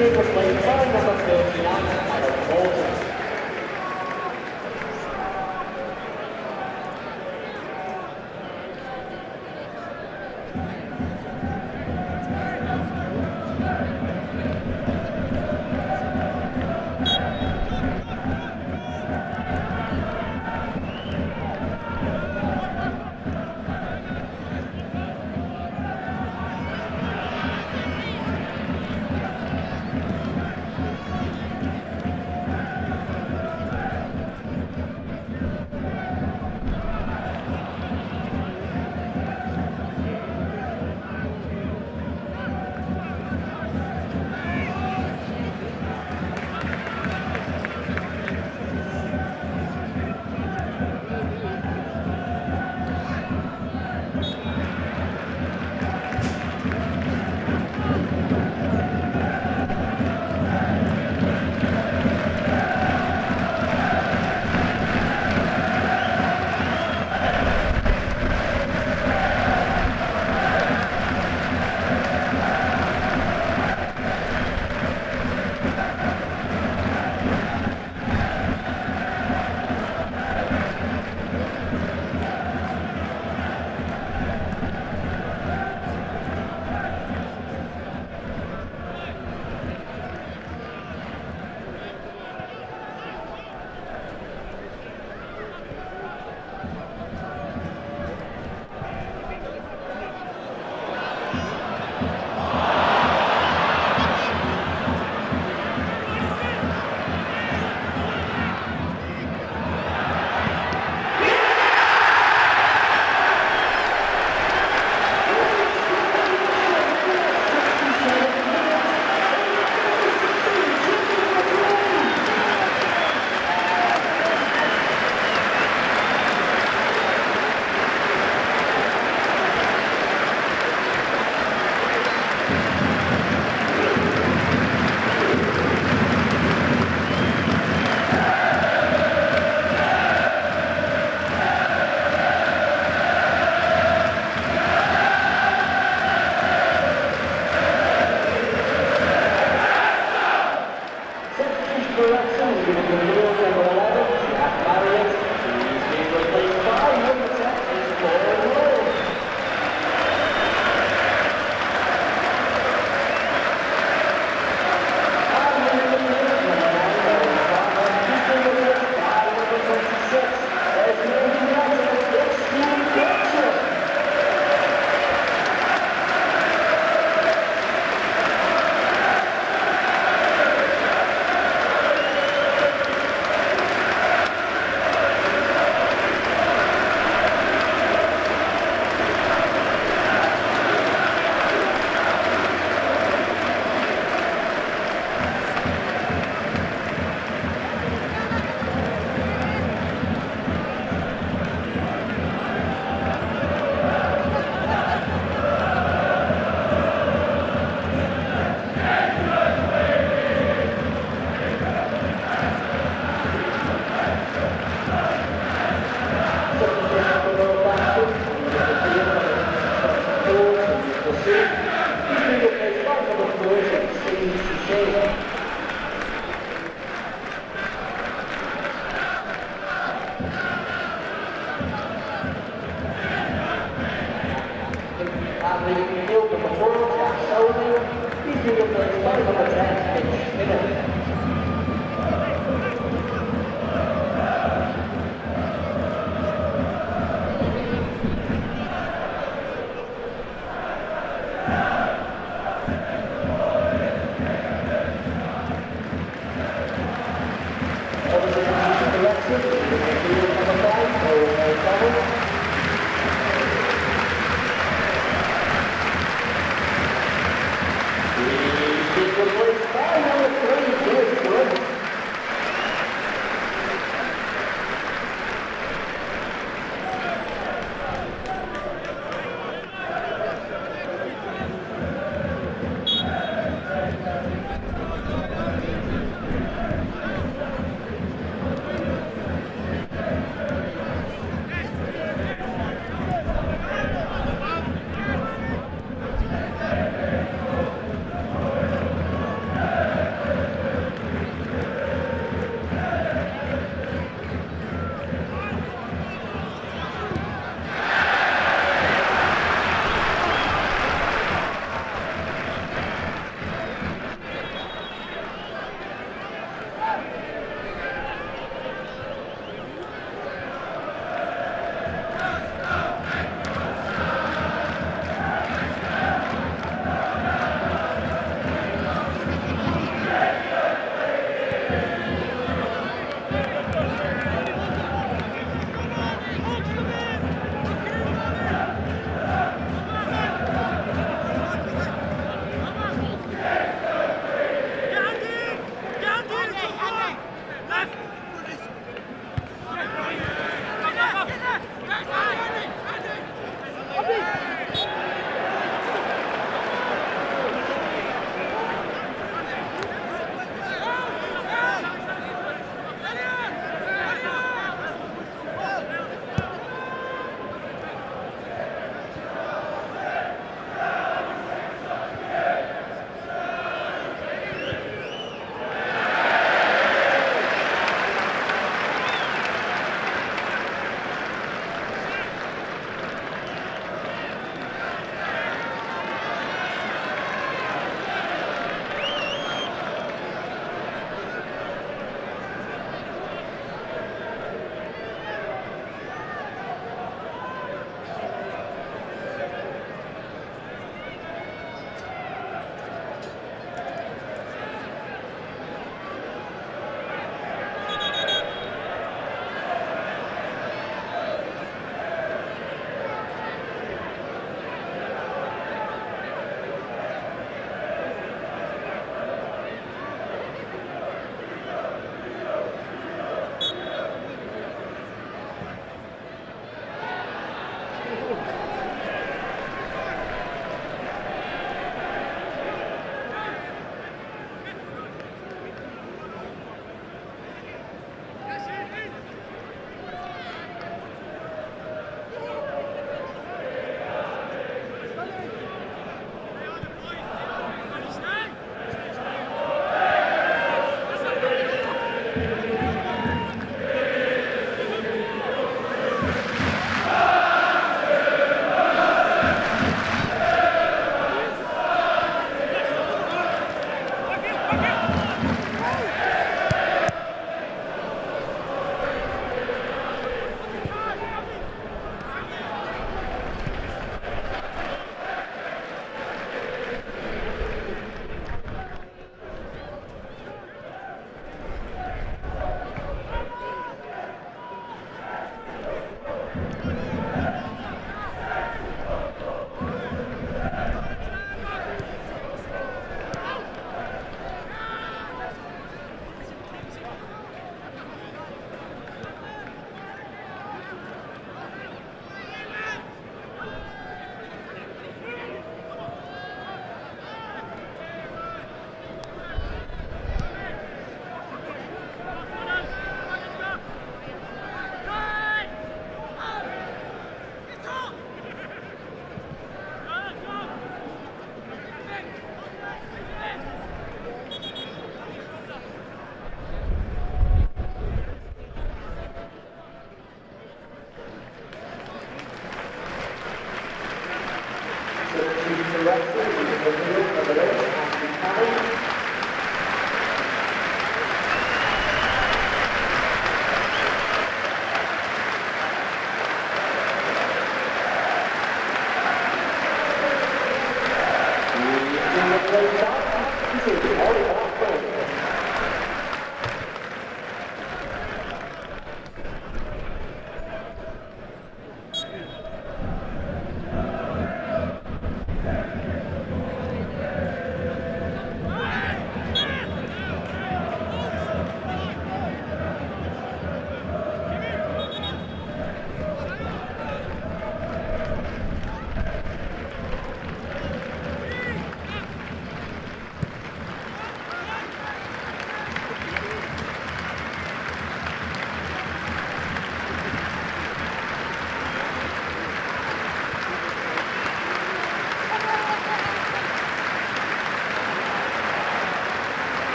being replaced by number 39, Alex Morton.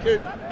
Thank you.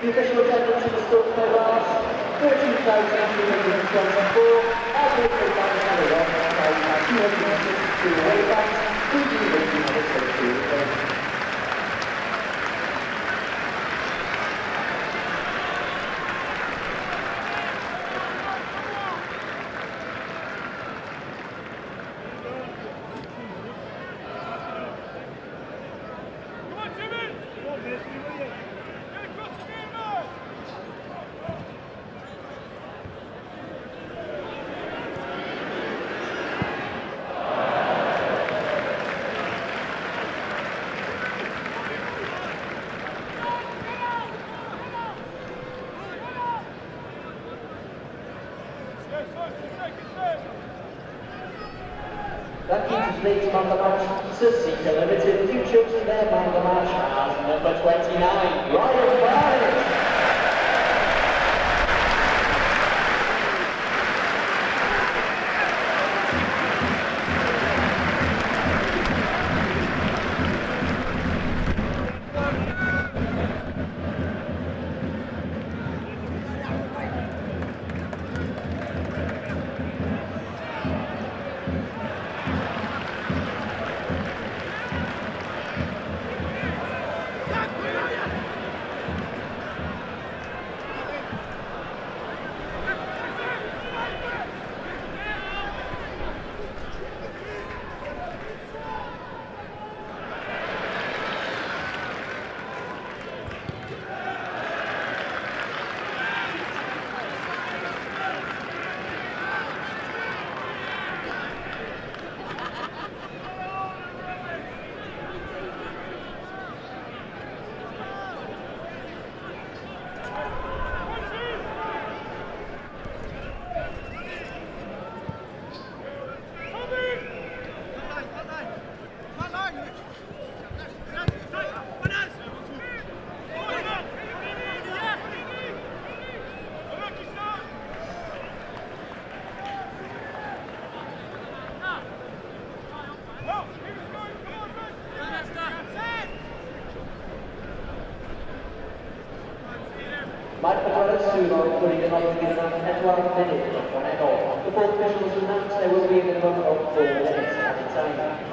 The official attendance in the Stoke Class, 13,224, average of 9,262 away backs, 2,262 returns. That keeps leads man the match to Seeker Limited. Futures in their man the match as number 29, Ryan Barnett. Putting it on to give them 12 minutes of one and all. The board officials announced there will be a minimum of 4 minutes at a time.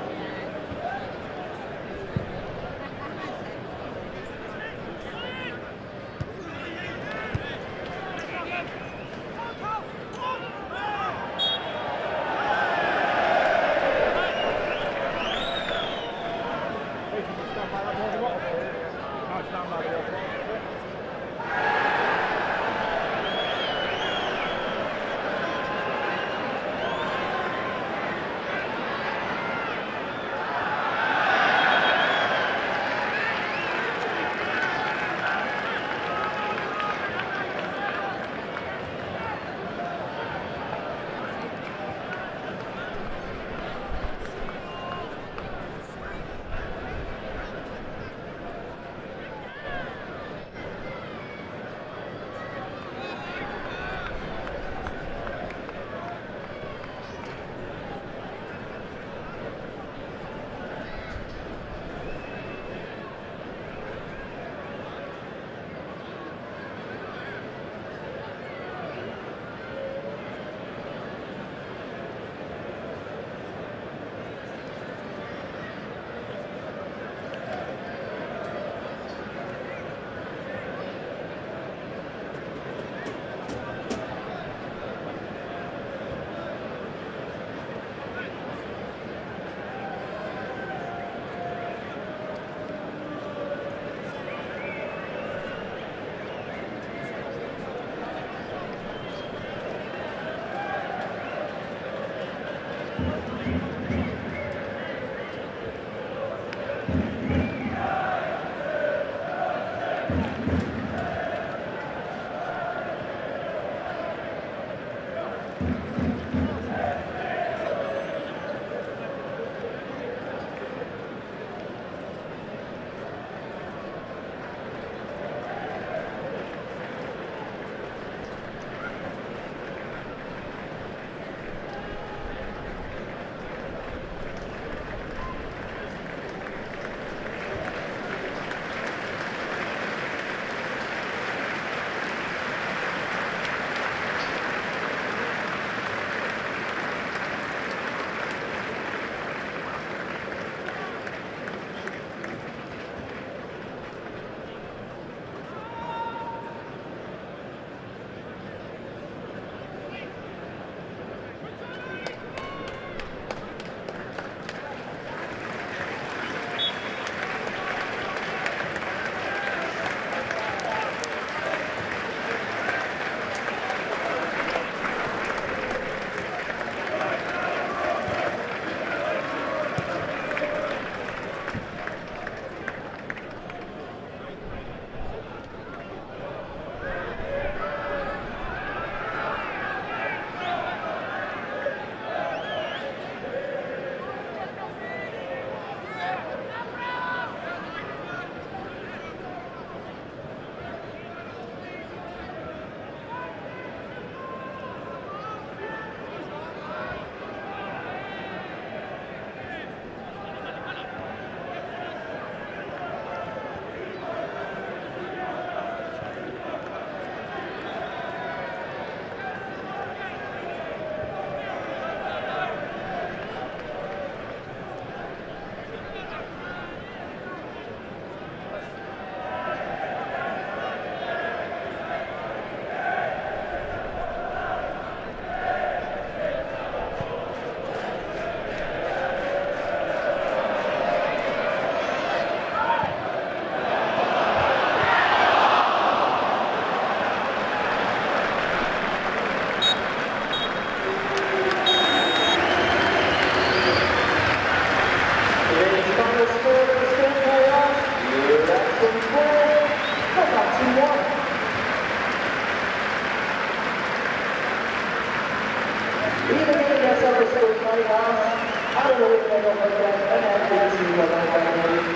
head on again, and then the team of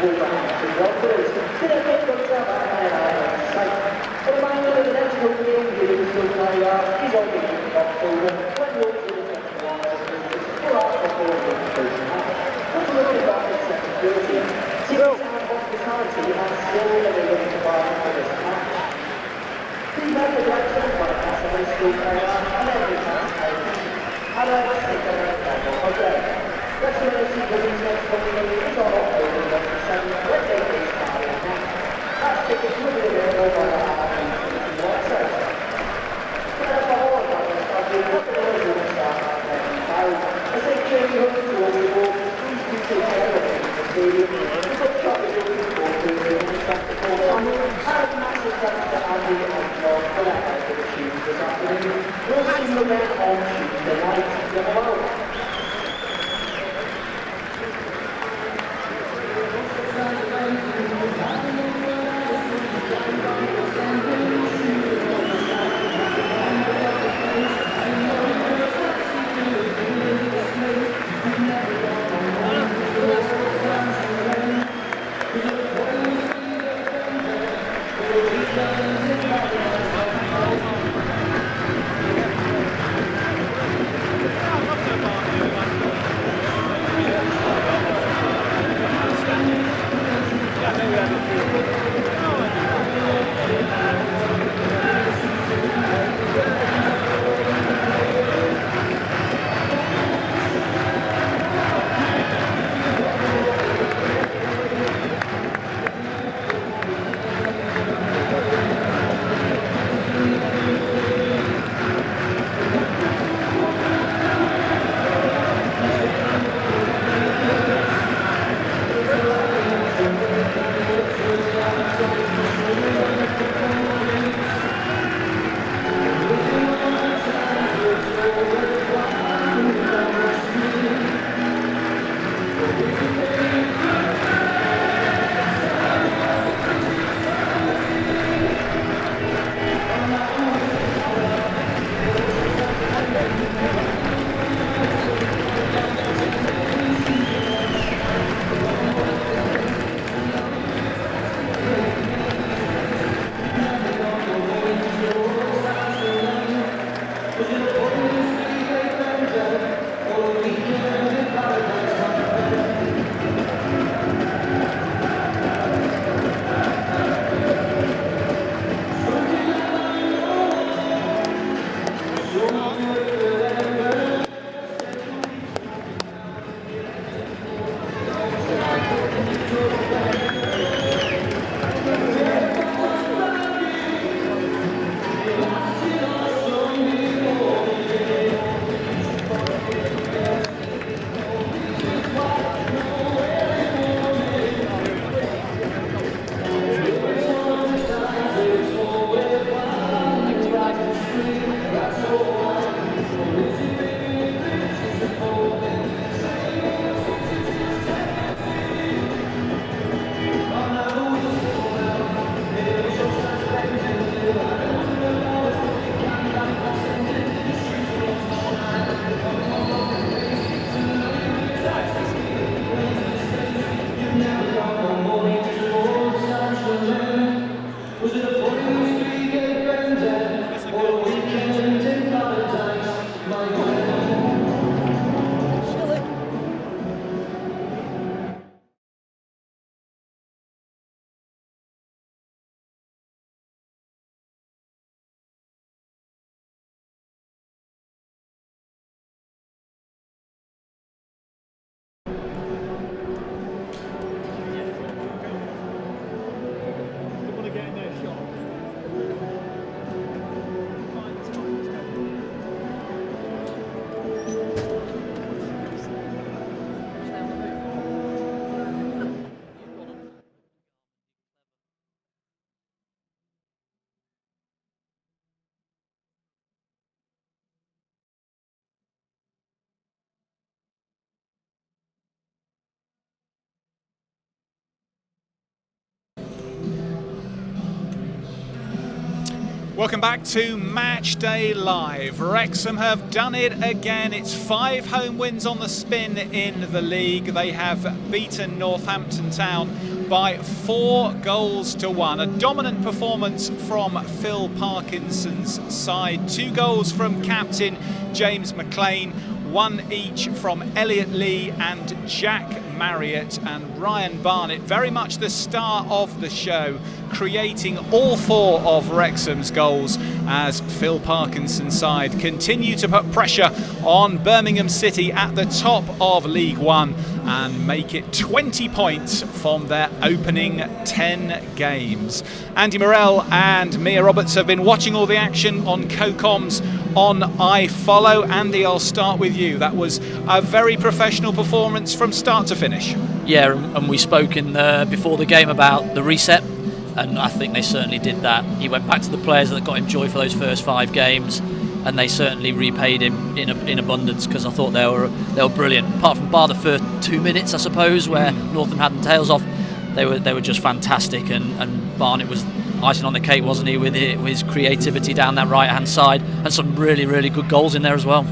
Wolverhampton Wanderers. Didn't make them tell that and then sight. A reminder that the next home game here in Stoke is on the 8th of October, when Wolves will be full out of the first half. Let's look at that in second 30. Tickets and hospitality are still available to buy for this match. Pre-member Wrexham broadcast on Stoke and every time and let's take a look at the hotel. Wrexham FC Women's next home game is on October 27th, when they face Barnett. That's tickets will be available by the website. As they change home towards the ball, please do take care of it in the stadium. We've got chocolate looking forward to it in the spectacle time. And massive thanks to Andy and John for their help with the tunes this afternoon. We'll see you again on Tuesday night. Tomorrow. Welcome back to Match Day Live. Wrexham have done it again. It's 5 home wins on the spin in the league. They have beaten Northampton Town by 4 goals to 1. A dominant performance from Phil Parkinson's side. 2 goals from captain James McLean, 1 each from Elliot Lee and Jack Marriott, and Ryan Barnett, very much the star of the show, creating all 4 of Wrexham's goals as Phil Parkinson's side continue to put pressure on Birmingham City at the top of League One and make it 20 points from their opening 10 games. Andy Morell and Mia Roberts have been watching all the action on co-coms on iFollow. Andy, I'll start with you. That was a very professional performance from start to finish. Yeah, and we spoke before the game about the reset, and I think they certainly did that. He went back to the players that got him joy for those first 5 games, and they certainly repaid him in abundance, because I thought they were brilliant. Apart from the first 2 minutes, I suppose, where Northam had the tails off, they were just fantastic, and Barnett was icing on the cake, wasn't he, with his creativity down that right hand side, and some really, really good goals in there as well.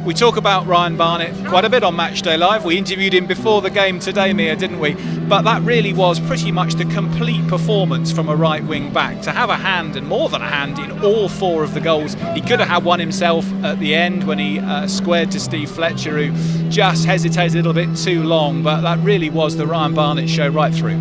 We talk about Ryan Barnett quite a bit on Matchday Live. We interviewed him before the game today, Mia, didn't we? But that really was pretty much the complete performance from a right wing back. To have a hand, and more than a hand, in all 4 of the goals. He could have had one himself at the end when he squared to Steve Fletcher, who just hesitated a little bit too long. But that really was the Ryan Barnett show right through.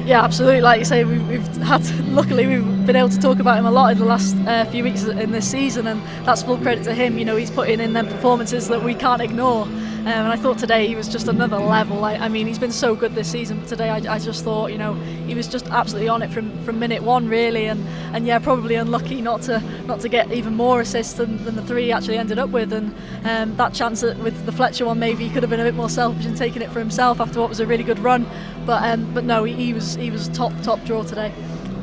Yeah, absolutely. Like you say, luckily we've been able to talk about him a lot in the last few weeks in this season, and that's full credit to him. You know, he's putting in them performances that we can't ignore. And I thought today he was just another level. I mean, he's been so good this season, but today I just thought, you know, he was just absolutely on it from minute 1, really. And yeah, probably unlucky not to get even more assists than the 3 he actually ended up with. And that chance with the Fletcher one, maybe he could have been a bit more selfish and taken it for himself after what was a really good run. But no, he was top draw today.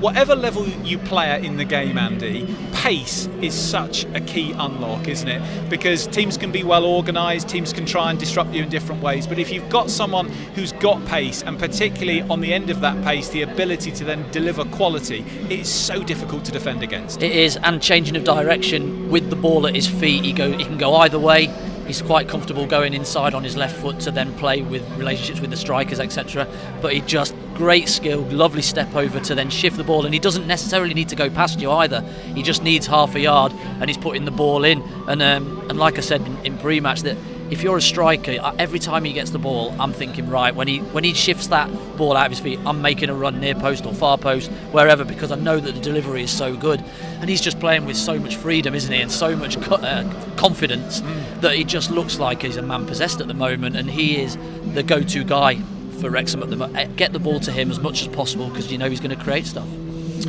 Whatever level you play at in the game, Andy, pace is such a key unlock, isn't it? Because teams can be well organised, teams can try and disrupt you in different ways, but if you've got someone who's got pace, and particularly on the end of that pace, the ability to then deliver quality, it is so difficult to defend against. It is, and changing of direction with the ball at his feet, he can go either way. He's quite comfortable going inside on his left foot to then play with relationships with the strikers, etc. But he just, great skill, lovely step over to then shift the ball, and he doesn't necessarily need to go past you either. He just needs half a yard, and he's putting the ball in. And like I said in pre-match, that if you're a striker, every time he gets the ball, I'm thinking, right, when he shifts that ball out of his feet, I'm making a run near post or far post, wherever, because I know that the delivery is so good. And he's just playing with so much freedom, isn't he, and so much confidence that he just looks like he's a man possessed at the moment, and he is the go-to guy for Wrexham at the moment. Get the ball to him as much as possible, because you know he's going to create stuff.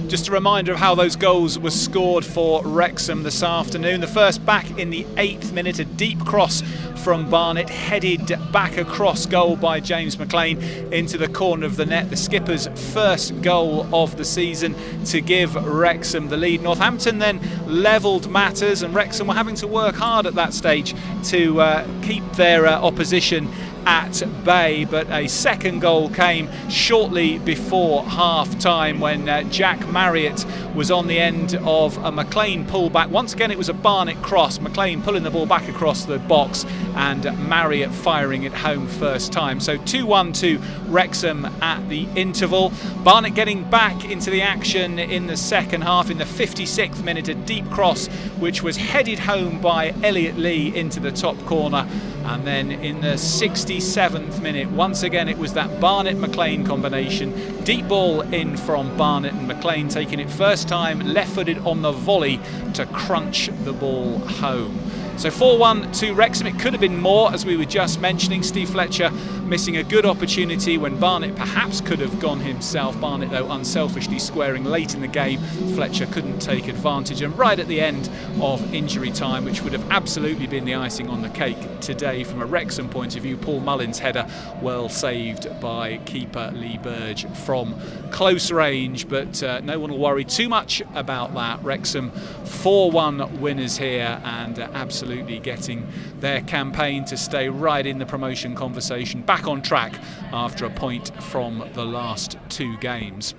Just a reminder of how those goals were scored for Wrexham this afternoon. The first back in the 8th minute, a deep cross from Barnett, headed back across goal by James McLean into the corner of the net. The skipper's first goal of the season to give Wrexham the lead. Northampton then levelled matters, and Wrexham were having to work hard at that stage to keep their opposition at bay, but a second goal came shortly before half time when Jack Marriott was on the end of a McLean pullback. Once again it was a Barnett cross, McLean pulling the ball back across the box and Marriott firing it home first time. So 2-1 to Wrexham at the interval. Barnett getting back into the action in the second half. In the 56th minute, a deep cross which was headed home by Elliot Lee into the top corner. And then in the 67th minute, once again it was that Barnett-McLean combination. Deep ball in from Barnett, and McLean taking it first time left-footed on the volley to crunch the ball home. So 4-1 to Wrexham. It could have been more, as we were just mentioning. Steve Fletcher missing a good opportunity when Barnett perhaps could have gone himself. Barnett, though, unselfishly squaring late in the game. Fletcher couldn't take advantage. And right at the end of injury time, which would have absolutely been the icing on the cake today from a Wrexham point of view, Paul Mullin's header well saved by keeper Lee Burge from close range. But no one will worry too much about that. Wrexham 4-1 winners here, and absolutely getting their campaign to stay right in the promotion conversation, back on track after a point from the last 2 games.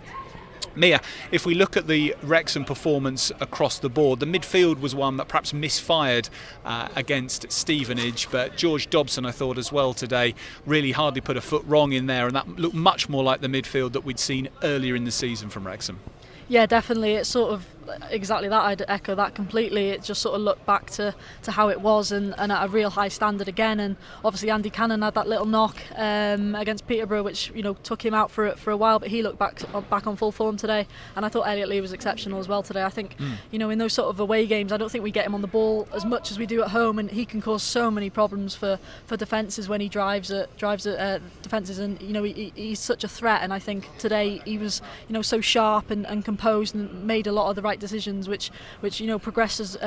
Mia, if we look at the Wrexham performance across the board, the midfield was one that perhaps misfired against Stevenage, but George Dobson, I thought as well today, really hardly put a foot wrong in there, and that looked much more like the midfield that we'd seen earlier in the season from Wrexham. Yeah, definitely. It's sort of exactly that. I'd echo that completely. It just sort of looked back to how it was and at a real high standard again. And obviously Andy Cannon had that little knock against Peterborough, which took him out for a while, but he looked back on full form today. And I thought Elliot Lee was exceptional as well today. I think in those sort of away games, I don't think we get him on the ball as much as we do at home, and he can cause so many problems for defences when he drives at defences, and he's such a threat. And I think today he was so sharp and composed and made a lot of the right decisions, which progresses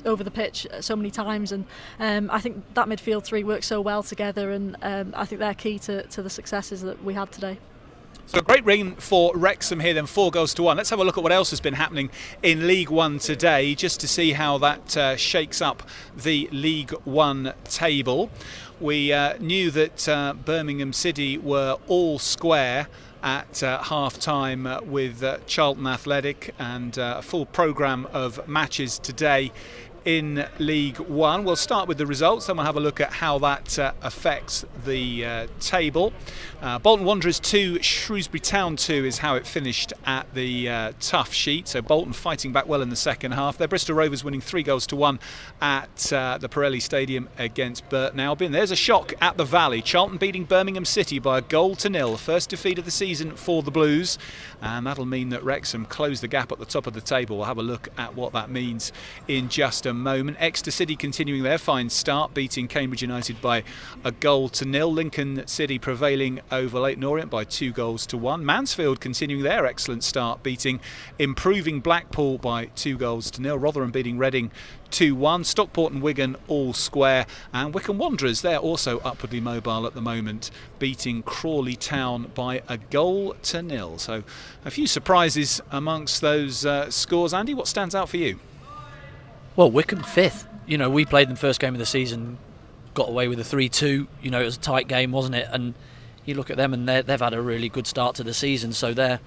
over the pitch so many times. And I think that midfield three works so well together, and I think they're key to the successes that we had today. So a great ring for Wrexham here then, 4-1. Let's have a look at what else has been happening in League One today, just to see how that shakes up the League One table. We knew that Birmingham City were all square at half-time with Charlton Athletic, and a full programme of matches today in League One. We'll start with the results, then we'll have a look at how that affects the table. Bolton Wanderers 2, Shrewsbury Town 2 is how it finished at the tough sheet. So Bolton fighting back well in the second half. Their Bristol Rovers winning 3-1 at the Pirelli Stadium against Burton Albion. There's a shock at the Valley. Charlton beating Birmingham City by 1-0. First defeat of the season for the Blues, and that'll mean that Wrexham close the gap at the top of the table. We'll have a look at what that means in just a moment. Exeter City continuing their fine start, beating Cambridge United by 1-0. Lincoln City prevailing over Leyton Orient by 2-1. Mansfield continuing their excellent start, beating improving Blackpool by 2-0. Rotherham beating Reading 2-1. Stockport and Wigan all square, and Wycombe Wanderers, they're also upwardly mobile at the moment, beating Crawley Town by 1-0. So a few surprises amongst those scores. Andy, what stands out for you? Well, Wycombe 5th. We played them first game of the season, got away with a 3-2. It was a tight game, wasn't it? And you look at them, and they've had a really good start to the season, so they're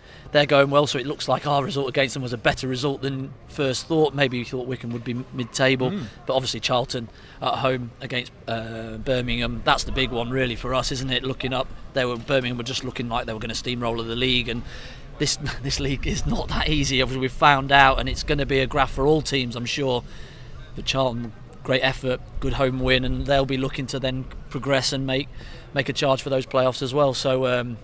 going well. So it looks like our result against them was a better result than first thought. Maybe we thought Wycombe would be mid-table, but obviously Charlton at home against Birmingham, that's the big one really for us, isn't it? Looking up, Birmingham were just looking like they were going to steamroller the league, and this league is not that easy. Obviously we've found out, and it's going to be a graft for all teams, I'm sure. But Charlton, great effort, good home win, and they'll be looking to then progress and make a charge for those playoffs as well. So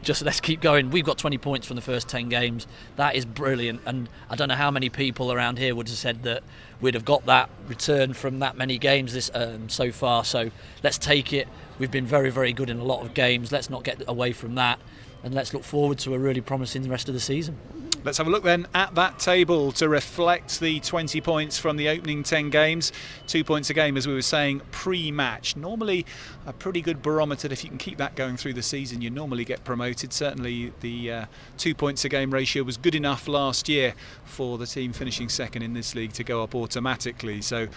just let's keep going. We've got 20 points from the first 10 games. That is brilliant, and I don't know how many people around here would have said that we'd have got that return from that many games this so far. So let's take it. We've been very, very good in a lot of games. Let's not get away from that, and let's look forward to a really promising rest of the season. Let's have a look then at that table to reflect the 20 points from the opening 10 games. 2 points a game, as we were saying, pre-match. Normally a pretty good barometer. If you can keep that going through the season, you normally get promoted. Certainly the 2 points a game ratio was good enough last year for the team finishing second in this league to go up automatically. So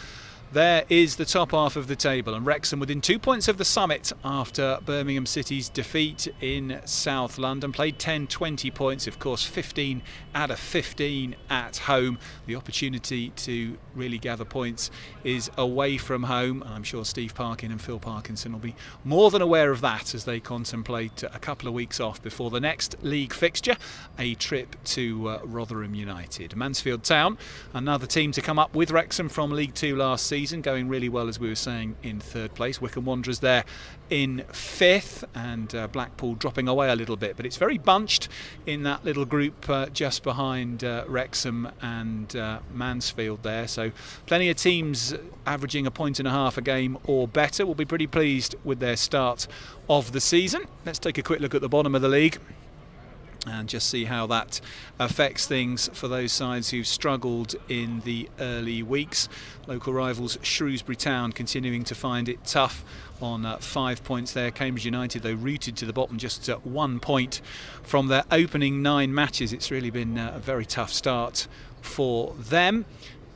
there is the top half of the table, and Wrexham within 2 points of the summit after Birmingham City's defeat in South London. Played 10-20 points, of course 15 out of 15 at home. The opportunity to really gather points is away from home. I'm sure Steve Parkin and Phil Parkinson will be more than aware of that as they contemplate a couple of weeks off before the next league fixture, a trip to Rotherham United. Mansfield Town, another team to come up with Wrexham from League 2 last season, going really well, as we were saying, in third place. Wycombe Wanderers there in fifth, and Blackpool dropping away a little bit, but it's very bunched in that little group just behind Wrexham and Mansfield there. So plenty of teams averaging 1.5 points a game or better. Will be pretty pleased with their start of the season. Let's take a quick look at the bottom of the league and just see how that affects things for those sides who've struggled in the early weeks. Local rivals Shrewsbury Town continuing to find it tough on 5 points there. Cambridge United, though, rooted to the bottom, just 1 point from their opening 9 matches. It's really been a very tough start for them.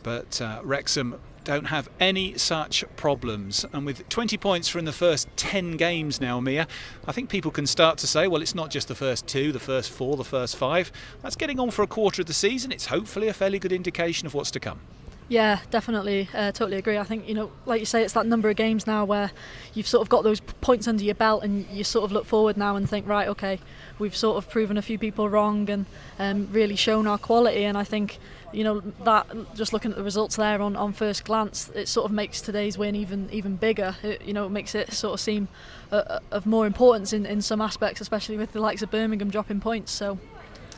But Wrexham don't have any such problems. And with 20 points from the first 10 games now, Mia, I think people can start to say, well, it's not just the first 2, the first 4, the first 5. That's getting on for a quarter of the season. It's hopefully a fairly good indication of what's to come. Yeah, definitely, totally agree. I think, like you say, it's that number of games now where you've sort of got those points under your belt and you sort of look forward now and think, right, okay, we've sort of proven a few people wrong and really shown our quality. And I think, that just looking at the results there on first glance, it sort of makes today's win even bigger. It makes it sort of seem of more importance in some aspects, especially with the likes of Birmingham dropping points.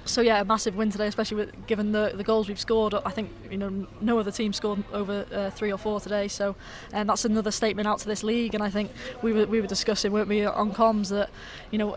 So yeah, a massive win today, especially given the goals we've scored. I think no other team scored over 3 or 4 today. So, and that's another statement out to this league. And I think we were discussing, weren't we, on comms, that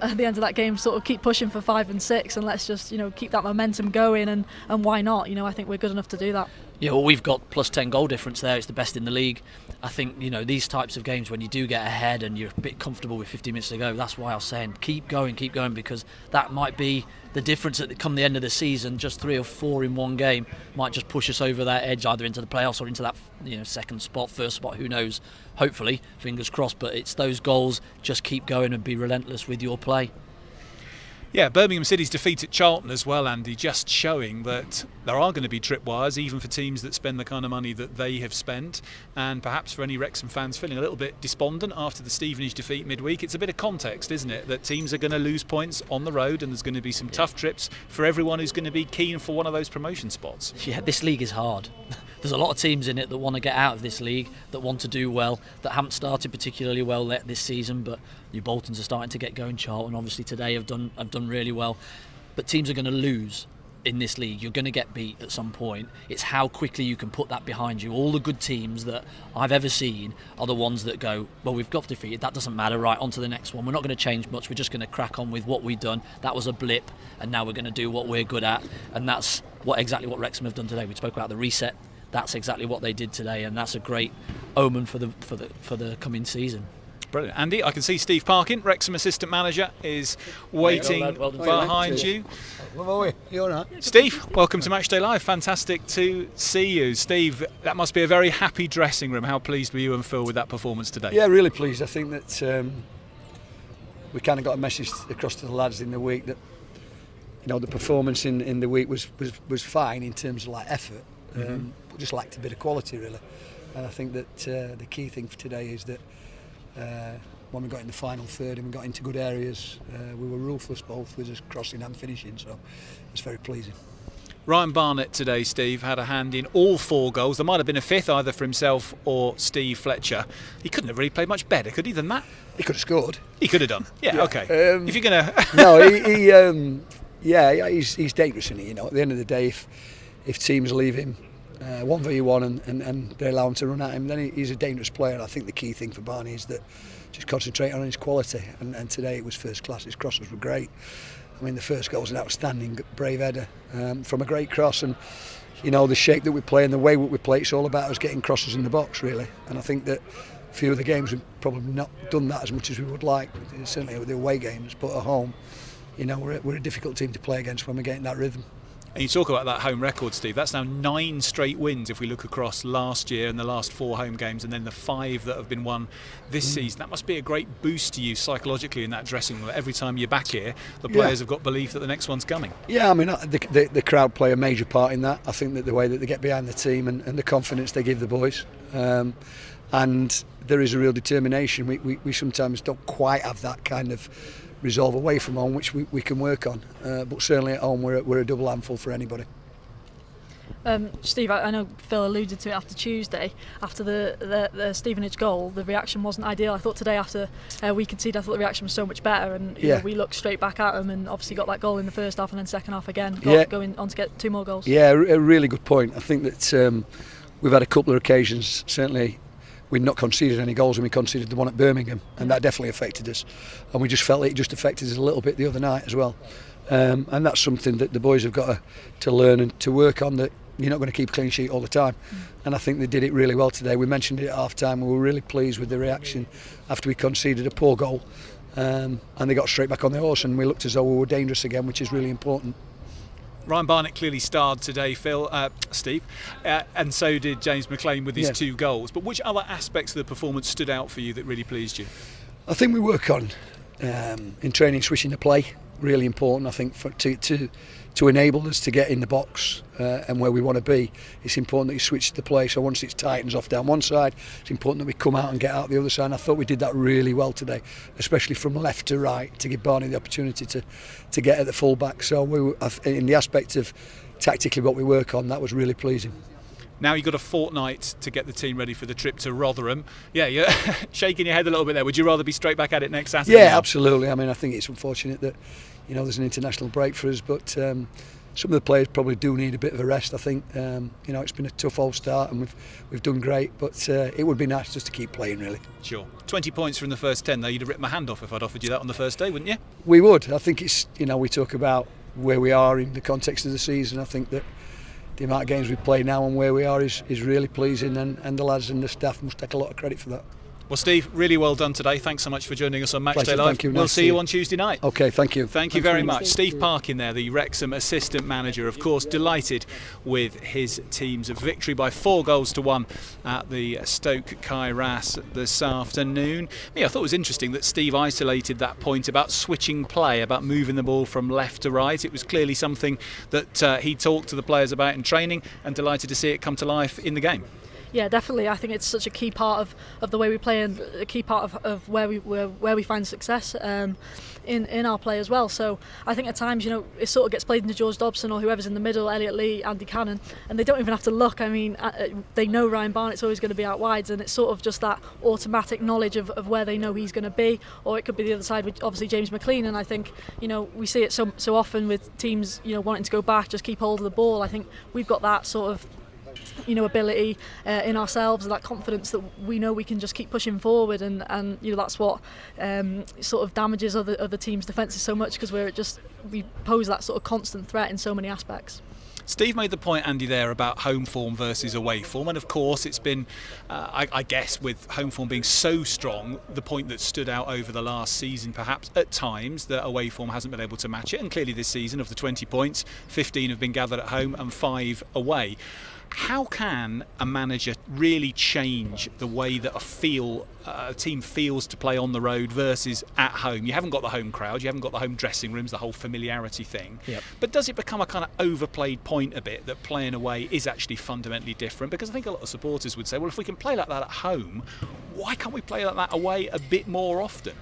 at the end of that game, sort of keep pushing for 5 and 6, and let's just keep that momentum going. And why not? I think we're good enough to do that. Yeah, well, we've got plus 10 goal difference there. It's the best in the league. I think, these types of games, when you do get ahead and you're a bit comfortable with 15 minutes to go, that's why I was saying keep going, because that might be the difference at come the end of the season. Just 3 or 4 in one game might just push us over that edge, either into the playoffs or into that second spot, first spot, who knows, hopefully, fingers crossed. But it's those goals, just keep going and be relentless with your play. Yeah, Birmingham City's defeat at Charlton as well, Andy, just showing that there are going to be tripwires, even for teams that spend the kind of money that they have spent. And perhaps for any Wrexham fans feeling a little bit despondent after the Stevenage defeat midweek, it's a bit of context, isn't it? That teams are going to lose points on the road, and there's going to be some tough trips for everyone who's going to be keen for one of those promotion spots. Yeah, this league is hard. There's a lot of teams in it that want to get out of this league, that want to do well, that haven't started particularly well this season, but New Boltons are starting to get going. Charlton obviously today have done really well, but teams are going to lose in this league. You're going to get beat at some point. It's how quickly you can put that behind you. All the good teams that I've ever seen are the ones that go, well, we've got defeated, that doesn't matter, right, on to the next one. We're not going to change much, we're just going to crack on with what we've done. That was a blip, and now we're going to do what we're good at, and that's exactly what Wrexham have done today. We spoke about the reset. That's exactly what they did today, and that's a great omen for the coming season. Brilliant. Andy, I can see Steve Parkin, Wrexham assistant manager, is waiting behind you. You're not. Steve, welcome to Matchday Live. Fantastic to see you. Steve, that must be a very happy dressing room. How pleased were you and Phil with that performance today? Yeah, really pleased. I think that we kind of got a message across to the lads in the week that the performance in the week was fine in terms of like effort. But just lacked a bit of quality, really. And I think that the key thing for today is that when we got in the final third and we got into good areas, we were ruthless both with us crossing and finishing, so it's very pleasing. Ryan Barnett today, Steve, had a hand in all 4 goals. There might have been a 5th either for himself or Steve Fletcher. He couldn't have really played much better, could he, than that? He could have scored. He could have done. Yeah. Okay. If you're going to... No, he's dangerous, isn't he? At the end of the day, if teams leave him 1v1 and they allow him to run at him, then he's a dangerous player. And I think the key thing for Barney is that just concentrate on his quality, and today it was first class. His crosses were great. I mean, the first goal was an outstanding brave header from a great cross, and the shape that we play and the way we play, it's all about us getting crosses in the box, really. And I think that a few of the games we've probably not done that as much as we would like, certainly with the away games, but at home, we're a difficult team to play against when we're getting that rhythm. And you talk about that home record, Steve. That's now 9 straight wins if we look across last year and the last 4 home games, and then the 5 that have been won this season. That must be a great boost to you psychologically in that dressing room. Every time you're back here, the players have got belief that the next one's coming. Yeah, I mean, the crowd play a major part in that. I think that the way that they get behind the team and the confidence they give the boys. And there is a real determination. We sometimes don't quite have that kind of resolve away from home, which we can work on, but certainly at home we're a double handful for anybody. Steve, I know Phil alluded to it after Tuesday, after the Stevenage goal, the reaction wasn't ideal. I thought today after we conceded, I thought the reaction was so much better, and we looked straight back at them and obviously got that goal in the first half and then second half again, going on to get 2 more goals. Yeah, a really good point. I think that we've had a couple of occasions, certainly we'd not conceded any goals and we conceded the one at Birmingham, and that definitely affected us, and we just felt it just affected us a little bit the other night as well, and that's something that the boys have got to learn and to work on, that you're not going to keep a clean sheet all the time. And I think they did it really well today. We mentioned it at half time, we were really pleased with the reaction after we conceded a poor goal, and they got straight back on their horse and we looked as though we were dangerous again, which is really important. Ryan Barnett clearly starred today, Steve, and so did James McLean with his 2 goals. But which other aspects of the performance stood out for you that really pleased you? I think we work on in training switching the play, really important. I think to enable us to get in the box and where we want to be, it's important that you switch the play. So once it tightens off down one side, it's important that we come out and get out the other side. And I thought we did that really well today, especially from left to right, to give Barney the opportunity to get at the full back. So in the aspect of tactically what we work on, that was really pleasing. Now you've got a fortnight to get the team ready for the trip to Rotherham. Yeah, you're shaking your head a little bit there. Would you rather be straight back at it next Saturday? Yeah, absolutely. I mean, I think it's unfortunate that there's an international break for us, but some of the players probably do need a bit of a rest. I think it's been a tough old start, and we've done great, but it would be nice just to keep playing, really. Sure. 20 points from the first 10, though. You'd have ripped my hand off if I'd offered you that on the first day, wouldn't you? We would. I think it's we talk about where we are in the context of the season. I think that the amount of games we play now and where we are is really pleasing, and the lads and the staff must take a lot of credit for that. Well, Steve, really well done today. Thanks so much for joining us on Matchday Pleasure, Live. thank you. We'll Nice see you on Tuesday night. Okay, thank you. Thank you very much. Steve Parkin there, the Wrexham assistant manager, of course, delighted with his team's victory by 4-1 at the Stoke Kairas this afternoon. I thought it was interesting that Steve isolated that point about switching play, about moving the ball from left to right. It was clearly something that he talked to the players about in training, and delighted to see it come to life in the game. Yeah, definitely. I think it's such a key part of the way we play, and a key part of where we find success in our play as well. So I think at times, it sort of gets played into George Dobson or whoever's in the middle, Elliot Lee, Andy Cannon, and they don't even have to look. I mean, they know Ryan Barnett's always going to be out wides, and it's sort of just that automatic knowledge of where they know he's going to be. Or it could be the other side with obviously James McLean, and I think we see it so often with teams wanting to go back, just keep hold of the ball. I think we've got that sort of ability in ourselves, and that confidence that we know we can just keep pushing forward, and that's what sort of damages other teams' defences so much, because we pose that sort of constant threat in so many aspects. Steve made the point, Andy, there about home form versus away form, and of course it's been, I guess, with home form being so strong, the point that stood out over the last season perhaps at times, that away form hasn't been able to match it, and clearly this season, of the 20 points, 15 have been gathered at home and 5 away. How can a manager really change the way that a team feels to play on the road versus at home? You haven't got the home crowd, you haven't got the home dressing rooms, the whole familiarity thing. Yep. But does it become a kind of overplayed point a bit that playing away is actually fundamentally different? Because I think a lot of supporters would say, well, if we can play like that at home, why can't we play like that away a bit more often?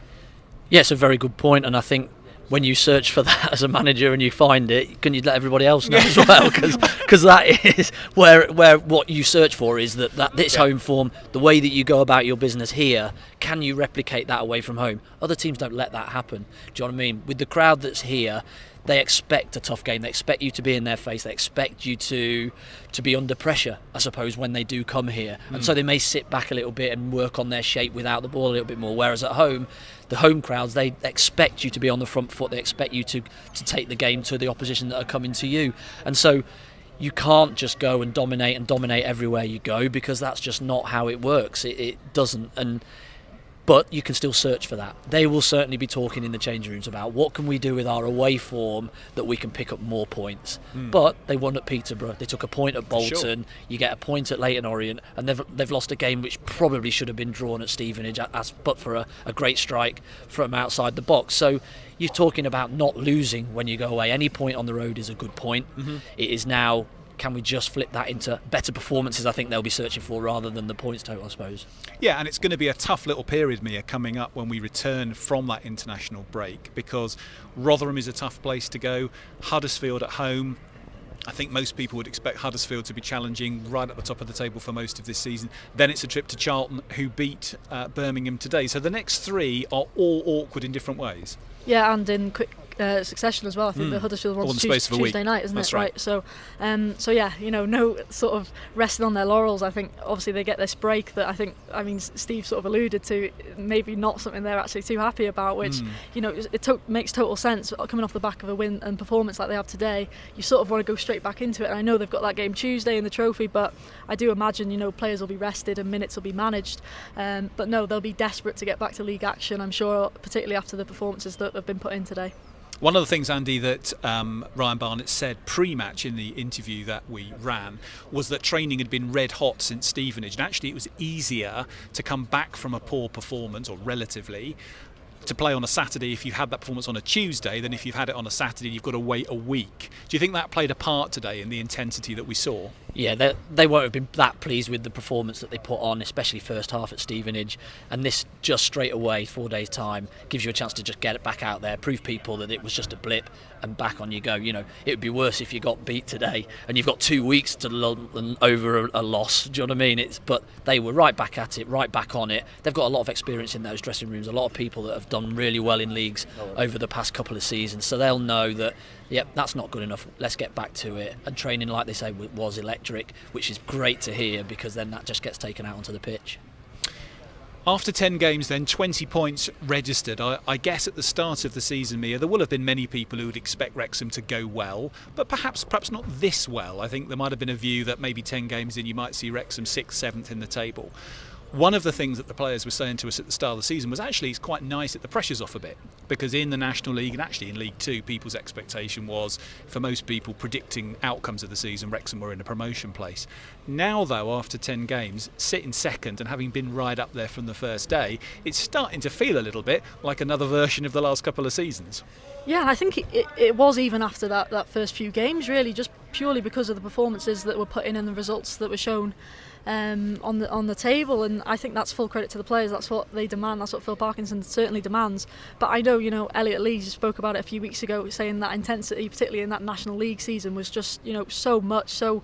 Yeah, it's a very good point, and I think when you search for that as a manager and you find it, can you let everybody else know as well? Because that is where what you search for is that this home form, the way that you go about your business here, can you replicate that away from home? Other teams don't let that happen. Do you know what I mean? With the crowd that's here, they expect a tough game. They expect you to be in their face. They expect you to be under pressure, I suppose, when they do come here. And so they may sit back a little bit and work on their shape without the ball a little bit more. Whereas at home, the home crowds, they expect you to be on the front foot. They expect you to take the game to the opposition that are coming to you. And so you can't just go and dominate everywhere you go, because that's just not how it works. It doesn't. But you can still search for that. They will certainly be talking in the changing rooms about what can we do with our away form that we can pick up more points. But they won at Peterborough. They took a point at Bolton. Sure. You get a point at Leyton Orient, and they've lost a game which probably should have been drawn at Stevenage, but for a great strike from outside the box. So you're talking about not losing when you go away. Any point on the road is a good point. It is now, can we just flip that into better performances? I think they'll be searching for, rather than the points total, I suppose. Yeah, and it's going to be a tough little period, Mia, coming up when we return from that international break, because Rotherham is a tough place to go. Huddersfield at home. I think most people would expect Huddersfield to be challenging right at the top of the table for most of this season. Then it's a trip to Charlton, who beat Birmingham today. So the next 3 are all awkward in different ways. Yeah, and in quick succession as well. I think the Huddersfield one's Tuesday night, isn't it? Right. So yeah, no sort of resting on their laurels. I think obviously they get this break that Steve sort of alluded to, maybe not something they're actually too happy about, which it makes total sense coming off the back of a win and performance like they have today. You sort of want to go straight back into it, and I know they've got that game Tuesday in the trophy, but I do imagine players will be rested and minutes will be managed, but no, they'll be desperate to get back to league action, I'm sure, particularly after the performances that have been put in today. One of the things, Andy, that Ryan Barnett said pre-match in the interview that we ran was that training had been red hot since Stevenage, and actually it was easier to come back from a poor performance, or relatively, to play on a Saturday if you had that performance on a Tuesday than if you've had it on a Saturday you've got to wait a week. Do you think that played a part today in the intensity that we saw? Yeah, they won't have been that pleased with the performance that they put on, especially first half at Stevenage, and this just straight away, 4 days time, gives you a chance to just get it back out there, prove people that it was just a blip, and back on you go. You know, it would be worse if you got beat today and you've got 2 weeks to lull over a loss. Do you know what I mean? But they were right back at it, right back on it. They've got a lot of experience in those dressing rooms, a lot of people that have done really well in leagues over the past couple of seasons, so they'll know that, yep, that's not good enough, let's get back to it. And training, like they say, was electric, which is great to hear, because then that just gets taken out onto the pitch. After 10 games then, 20 points registered. I guess at the start of the season, Mia, there will have been many people who would expect Wrexham to go well, but perhaps not this well. I think there might have been a view that maybe 10 games in you might see Wrexham 6th, 7th in the table. One of the things that the players were saying to us at the start of the season was actually it's quite nice that the pressure's off a bit, because in the National League and actually in League Two, people's expectation was, for most people predicting outcomes of the season, Wrexham were in a promotion place. Now though, after 10 games, sitting second and having been right up there from the first day, it's starting to feel a little bit like another version of the last couple of seasons. Yeah, I think it was even after that first few games, really, just purely because of the performances that were put in and the results that were shown on the table, and I think that's full credit to the players. That's what they demand. That's what Phil Parkinson certainly demands. But I know, Elliot Lee spoke about it a few weeks ago, saying that intensity, particularly in that National League season, was just so much, so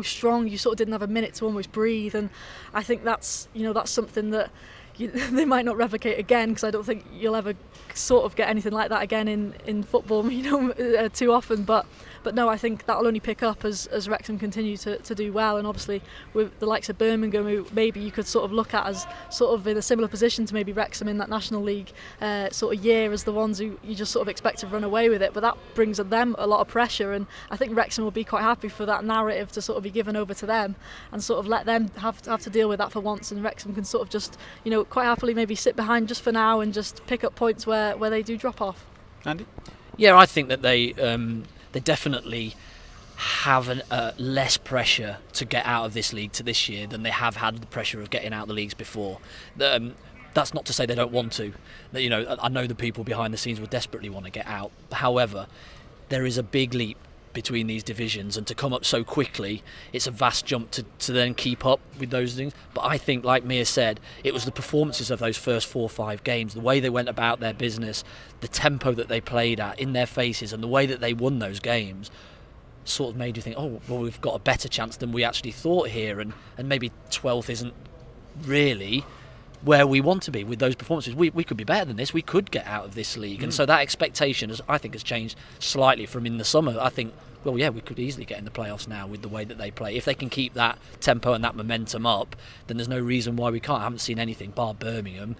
strong. You sort of didn't have a minute to almost breathe, and I think that's something that they might not replicate again, because I don't think you'll ever sort of get anything like that again in football, too often. But no, I think that'll only pick up as Wrexham continue to do well, and obviously with the likes of Birmingham, who maybe you could sort of look at as sort of in a similar position to maybe Wrexham in that National League sort of year, as the ones who you just sort of expect to run away with it. But that brings them a lot of pressure, and I think Wrexham will be quite happy for that narrative to sort of be given over to them and sort of let them have to deal with that for once, and Wrexham can sort of just quite happily maybe sit behind just for now and just pick up points where they do drop off. Andy? Yeah, I think that they definitely have less pressure to get out of this league to this year than they have had the pressure of getting out of the leagues before. That's not to say they don't want to. I know the people behind the scenes will desperately want to get out. However, there is a big leap between these divisions, and to come up so quickly, it's a vast jump to then keep up with those things. But I think, like Mia said, it was the performances of those first 4 or 5 games, the way they went about their business, the tempo that they played at in their faces, and the way that they won those games sort of made you think, oh, well, we've got a better chance than we actually thought here, and maybe 12th isn't really where we want to be with those performances. We could be better than this. We could get out of this league. And so that expectation, I think, has changed slightly from in the summer. I think, well, yeah, we could easily get in the playoffs now with the way that they play. If they can keep that tempo and that momentum up, then there's no reason why we can't. I haven't seen anything, bar Birmingham,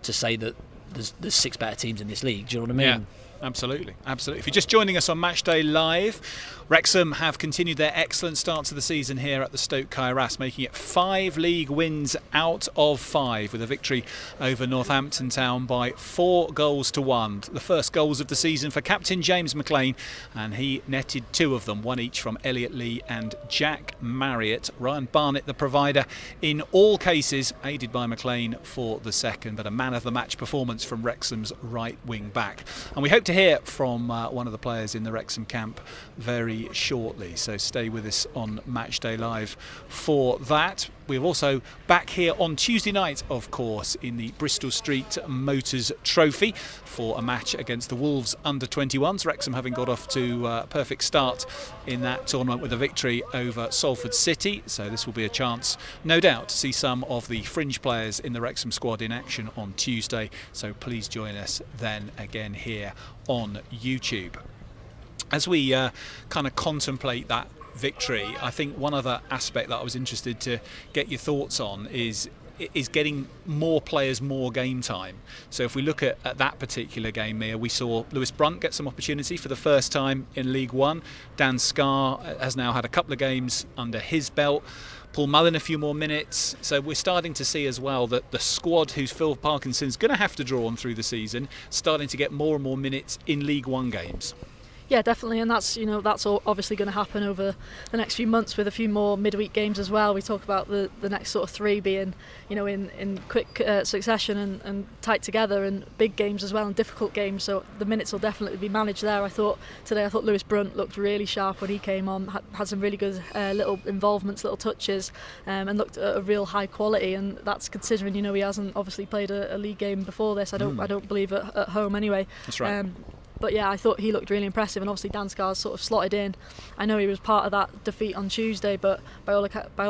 to say that there's 6 better teams in this league. Do you know what I mean? Yeah. Absolutely. If you're just joining us on Matchday Live, Wrexham have continued their excellent start to the season here at the Stoke Kairas, making it 5 league wins out of 5, with a victory over Northampton Town by 4 goals to 1. The first goals of the season for captain James McLean, and he netted 2 of them, 1 each from Elliot Lee and Jack Marriott. Ryan Barnett, the provider in all cases, aided by McLean for the second, but a man of the match performance from Wrexham's right wing back. And we hope to hear from one of the players in the Wrexham camp very shortly, so stay with us on Matchday Live for that. We're also back here on Tuesday night, of course, in the Bristol Street Motors Trophy for a match against the Wolves under-21s. Wrexham having got off to a perfect start in that tournament with a victory over Salford City, so this will be a chance, no doubt, to see some of the fringe players in the Wrexham squad in action on Tuesday, so please join us then again here on YouTube. As we kind of contemplate that victory, I think one other aspect that I was interested to get your thoughts on is getting more players more game time. So if we look at that particular game here, we saw Lewis Brunt get some opportunity for the first time in League One. Dan Scarr has now had a couple of games under his belt. Paul Mullin a few more minutes. So we're starting to see as well that the squad who's Phil Parkinson's going to have to draw on through the season, starting to get more and more minutes in League One games. Yeah, definitely, and that's obviously going to happen over the next few months with a few more midweek games as well. We talk about the next sort of 3 being, in quick succession and tight together, and big games as well and difficult games. So the minutes will definitely be managed there. I thought Lewis Brunt looked really sharp when he came on. Had some really good little involvements, little touches, and looked at a real high quality. And that's considering he hasn't obviously played a league game before this. I don't believe at home anyway. That's right. But yeah, I thought he looked really impressive, and obviously Dan Scar's sort of slotted in. I know he was part of that defeat on Tuesday, but by all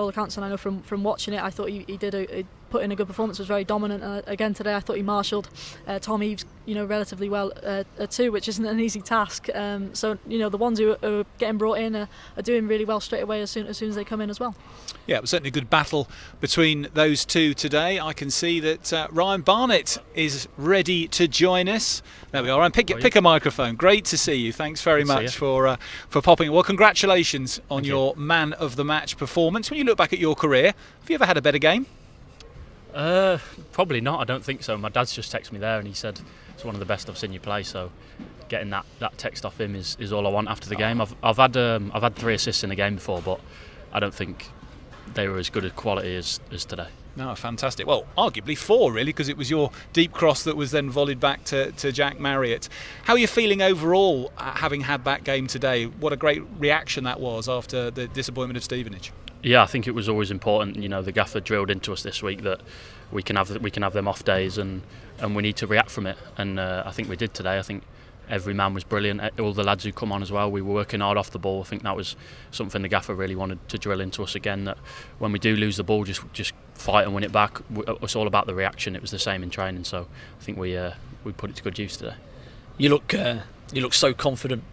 accounts, and I know from watching it, I thought he put in a good performance, was very dominant. Again today, I thought he marshalled Tom Eaves, relatively well too, which isn't an easy task. So the ones who are getting brought in are doing really well straight away as soon as they come in as well. Yeah, it was certainly a good battle between those two today. I can see that Ryan Barnett is ready to join us. There we are. And pick a microphone. Great to see you. Thanks very much for popping. Well, congratulations on your man of the match performance. When you look back at your career, have you ever had a better game? Probably not. I don't think so. My dad's just texted me there, and he said it's one of the best I've seen you play. So getting that text off him is all I want after the game. I've had 3 assists in the game before, but I don't think they were as good a quality as today. No, fantastic. Well, arguably 4 really, because it was your deep cross that was then volleyed back to Jack Marriott. How are you feeling overall, having had that game today? What a great reaction that was after the disappointment of Stevenage. Yeah, I think it was always important. The gaffer drilled into us this week that we can have them off days, and we need to react from it. And I think we did today. I think every man was brilliant. All the lads who come on as well, we were working hard off the ball. I think that was something the gaffer really wanted to drill into us again, that when we do lose the ball, just fight and win it back. It's all about the reaction. It was the same in training, so I think we put it to good use today. You look so confident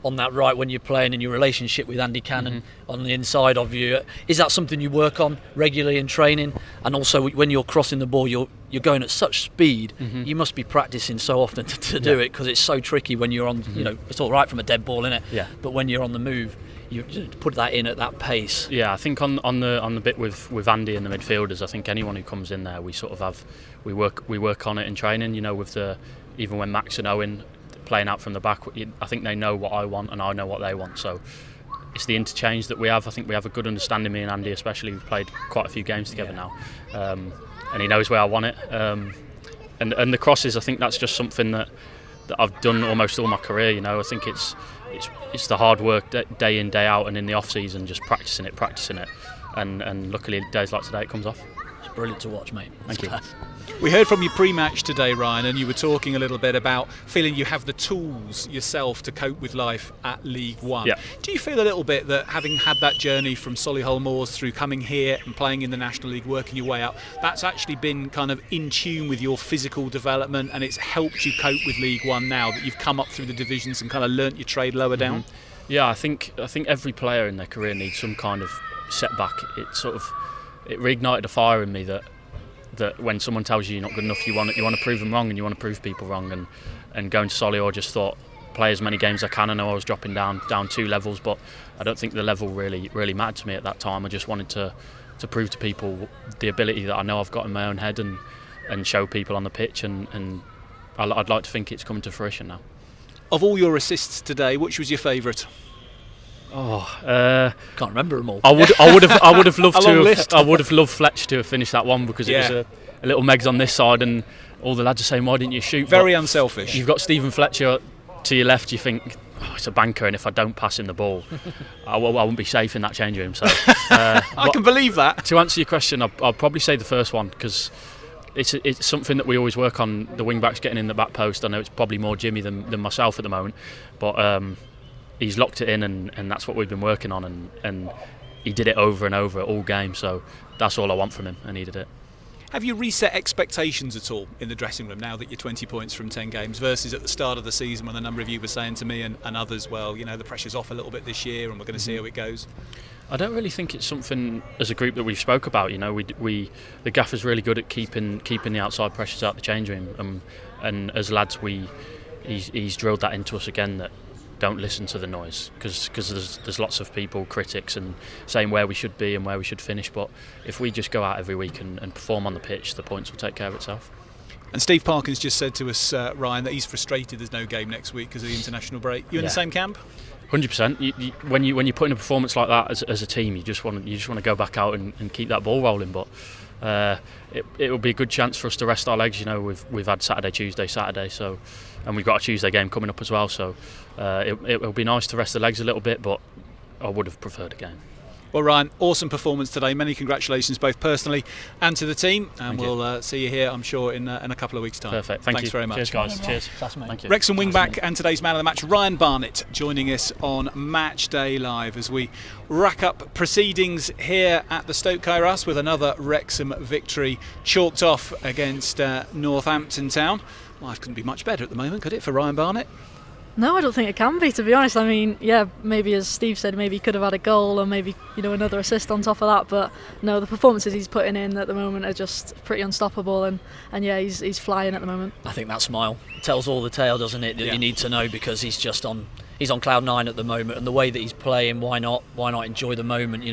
on that right when you're playing, in your relationship with Andy Cannon on the inside of you. Is that something you work on regularly in training? And also when you're crossing the ball, you're going at such speed. You must be practicing so often to do it, because it's so tricky when you're on. It's all right from a dead ball, innit? Yeah. But when you're on the move, you put that in at that pace. Yeah, I think on the bit with Andy and the midfielders, I think anyone who comes in there, we work on it in training. With even when Max and Owen playing out from the back, I think they know what I want and I know what they want. So it's the interchange that we have. I think we have a good understanding, me and Andy especially. We've played quite a few games together now, and he knows where I want it. And the crosses, I think that's just something that I've done almost all my career. I think it's the hard work day in, day out, and in the off season just practicing it, and luckily days like today it comes off. It's brilliant to watch, mate. Thank you. We heard from you pre-match today, Ryan, and you were talking a little bit about feeling you have the tools yourself to cope with life at League One. Yeah. Do you feel a little bit that having had that journey from Solihull Moors through coming here and playing in the National League, working your way up, that's actually been kind of in tune with your physical development, and it's helped you cope with League One now that you've come up through the divisions and kind of learnt your trade lower down? Yeah, I think every player in their career needs some kind of setback. It reignited a fire in me that when someone tells you you're not good enough, you want to prove them wrong, and you want to prove people wrong. And going to Solihull, I just thought, play as many games as I can. I know I was dropping down 2 levels, but I don't think the level really mattered to me at that time. I just wanted to prove to people the ability that I know I've got in my own head, and show people on the pitch, and I'd like to think it's coming to fruition now. Of all your assists today, which was your favourite? Can't remember them all. I would have loved to. I would have loved Fletch to have finished that one, because it was a little Megs on this side, and all the lads are saying, "Why didn't you shoot?" Very unselfish. You've got Stephen Fletcher to your left. You think, it's a banker, and if I don't pass him the ball, I won't be safe in that change room. So I can believe that. To answer your question, I'll probably say the first one, because it's something that we always work on. The wing backs getting in the back post. I know it's probably more Jimmy than myself at the moment, but he's locked it in, and that's what we've been working on, and he did it over and over all game, so that's all I want from him, and he did it. Have you reset expectations at all in the dressing room now that you're 20 points from 10 games versus at the start of the season when a number of you were saying to me and others, well, the pressure's off a little bit this year and we're going to see how it goes? I don't really think it's something as a group that we've spoke about. The gaffer's really good at keeping the outside pressures out the change room, and as lads he's drilled that into us again, that don't listen to the noise, because there's lots of people, critics, and saying where we should be and where we should finish. But if we just go out every week and perform on the pitch, the points will take care of itself. And Steve Parkins just said to us, Ryan, that he's frustrated there's no game next week because of the international break. You in the same camp? 100%. When you put in a performance like that as a team, you just want to go back out and keep that ball rolling. But it will be a good chance for us to rest our legs. You know, we've had Saturday, Tuesday, Saturday, so, and we've got a Tuesday game coming up as well. So it will be nice to rest the legs a little bit, but I would have preferred a game. Well, Ryan, awesome performance today. Many congratulations, both personally and to the team. And we'll see you here, I'm sure, in a couple of weeks' time. Perfect. Thanks very much. Cheers, guys. Cheers. Thank you. Wrexham wingback and today's man of the match, Ryan Barnett, joining us on Match Day Live as we rack up proceedings here at the Stoke Kairos with another Wrexham victory chalked off against Northampton Town. Life couldn't be much better at the moment, could it, for Ryan Barnett? No, I don't think it can be, to be honest. I mean, yeah, maybe as Steve said, maybe he could have had a goal or maybe, another assist on top of that. But no, the performances he's putting in at the moment are just pretty unstoppable. And yeah, he's flying at the moment. I think that smile tells all the tale, doesn't it? That you need to know, because he's just on cloud nine at the moment, and the way that he's playing, why not enjoy the moment?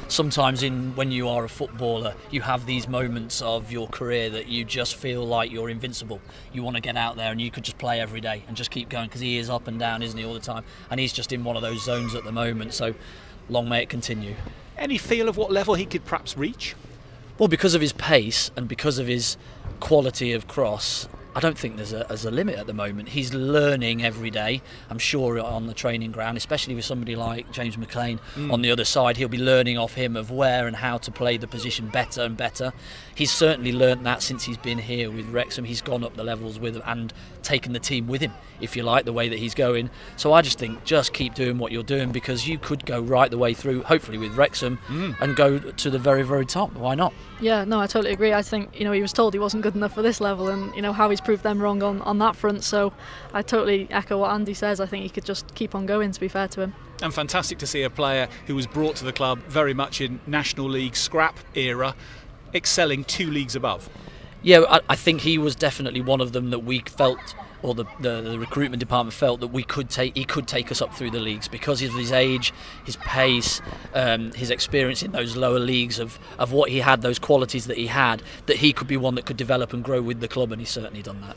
Sometimes when you are a footballer, you have these moments of your career that you just feel like you're invincible. You want to get out there and you could just play every day and just keep going, because he is up and down, isn't he, all the time? And he's just in one of those zones at the moment, so long may it continue. Any feel of what level he could perhaps reach? Well, because of his pace and because of his quality of cross, I don't think there's a limit at the moment. He's learning every day, I'm sure, on the training ground, especially with somebody like James McLean on the other side. He'll be learning off him of where and how to play the position better and better. He's certainly learnt that since he's been here with Wrexham. He's gone up the levels with and taken the team with him, if you like, the way that he's going. So I just think just keep doing what you're doing, because you could go right the way through, hopefully with Wrexham, and go to the very, very top. Why not? Yeah, no, I totally agree. I think, he was told he wasn't good enough for this level, and, how he's proved them wrong on that front. So I totally echo what Andy says. I think he could just keep on going, to be fair to him. And fantastic to see a player who was brought to the club very much in National League scrap era, excelling 2 leagues above. Yeah, I think he was definitely one of them that we felt, or the recruitment department felt, that he could take us up through the leagues because of his age, his pace, his experience in those lower leagues of what he had, those qualities that he had, that he could be one that could develop and grow with the club, and he's certainly done that.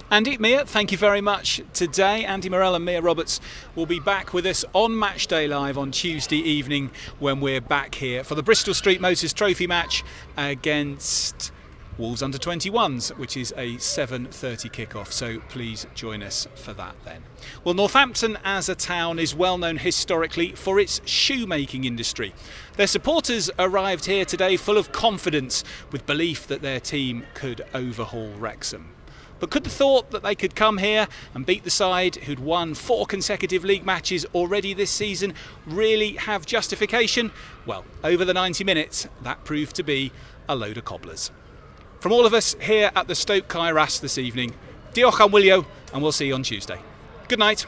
Andy, Mia, thank you very much today. Andy Morell and Mia Roberts will be back with us on Match Day Live on Tuesday evening when we're back here for the Bristol Street Motors Trophy match against Wolves Under-21s, which is a 7:30 kickoff, so please join us for that then. Well, Northampton as a town is well known historically for its shoemaking industry. Their supporters arrived here today full of confidence, with belief that their team could overhaul Wrexham. But could the thought that they could come here and beat the side who'd won 4 consecutive league matches already this season really have justification? Well, over the 90 minutes, that proved to be a load of cobblers. From all of us here at the Stoke Kairos this evening, diolch am wylio, and we'll see you on Tuesday. Good night.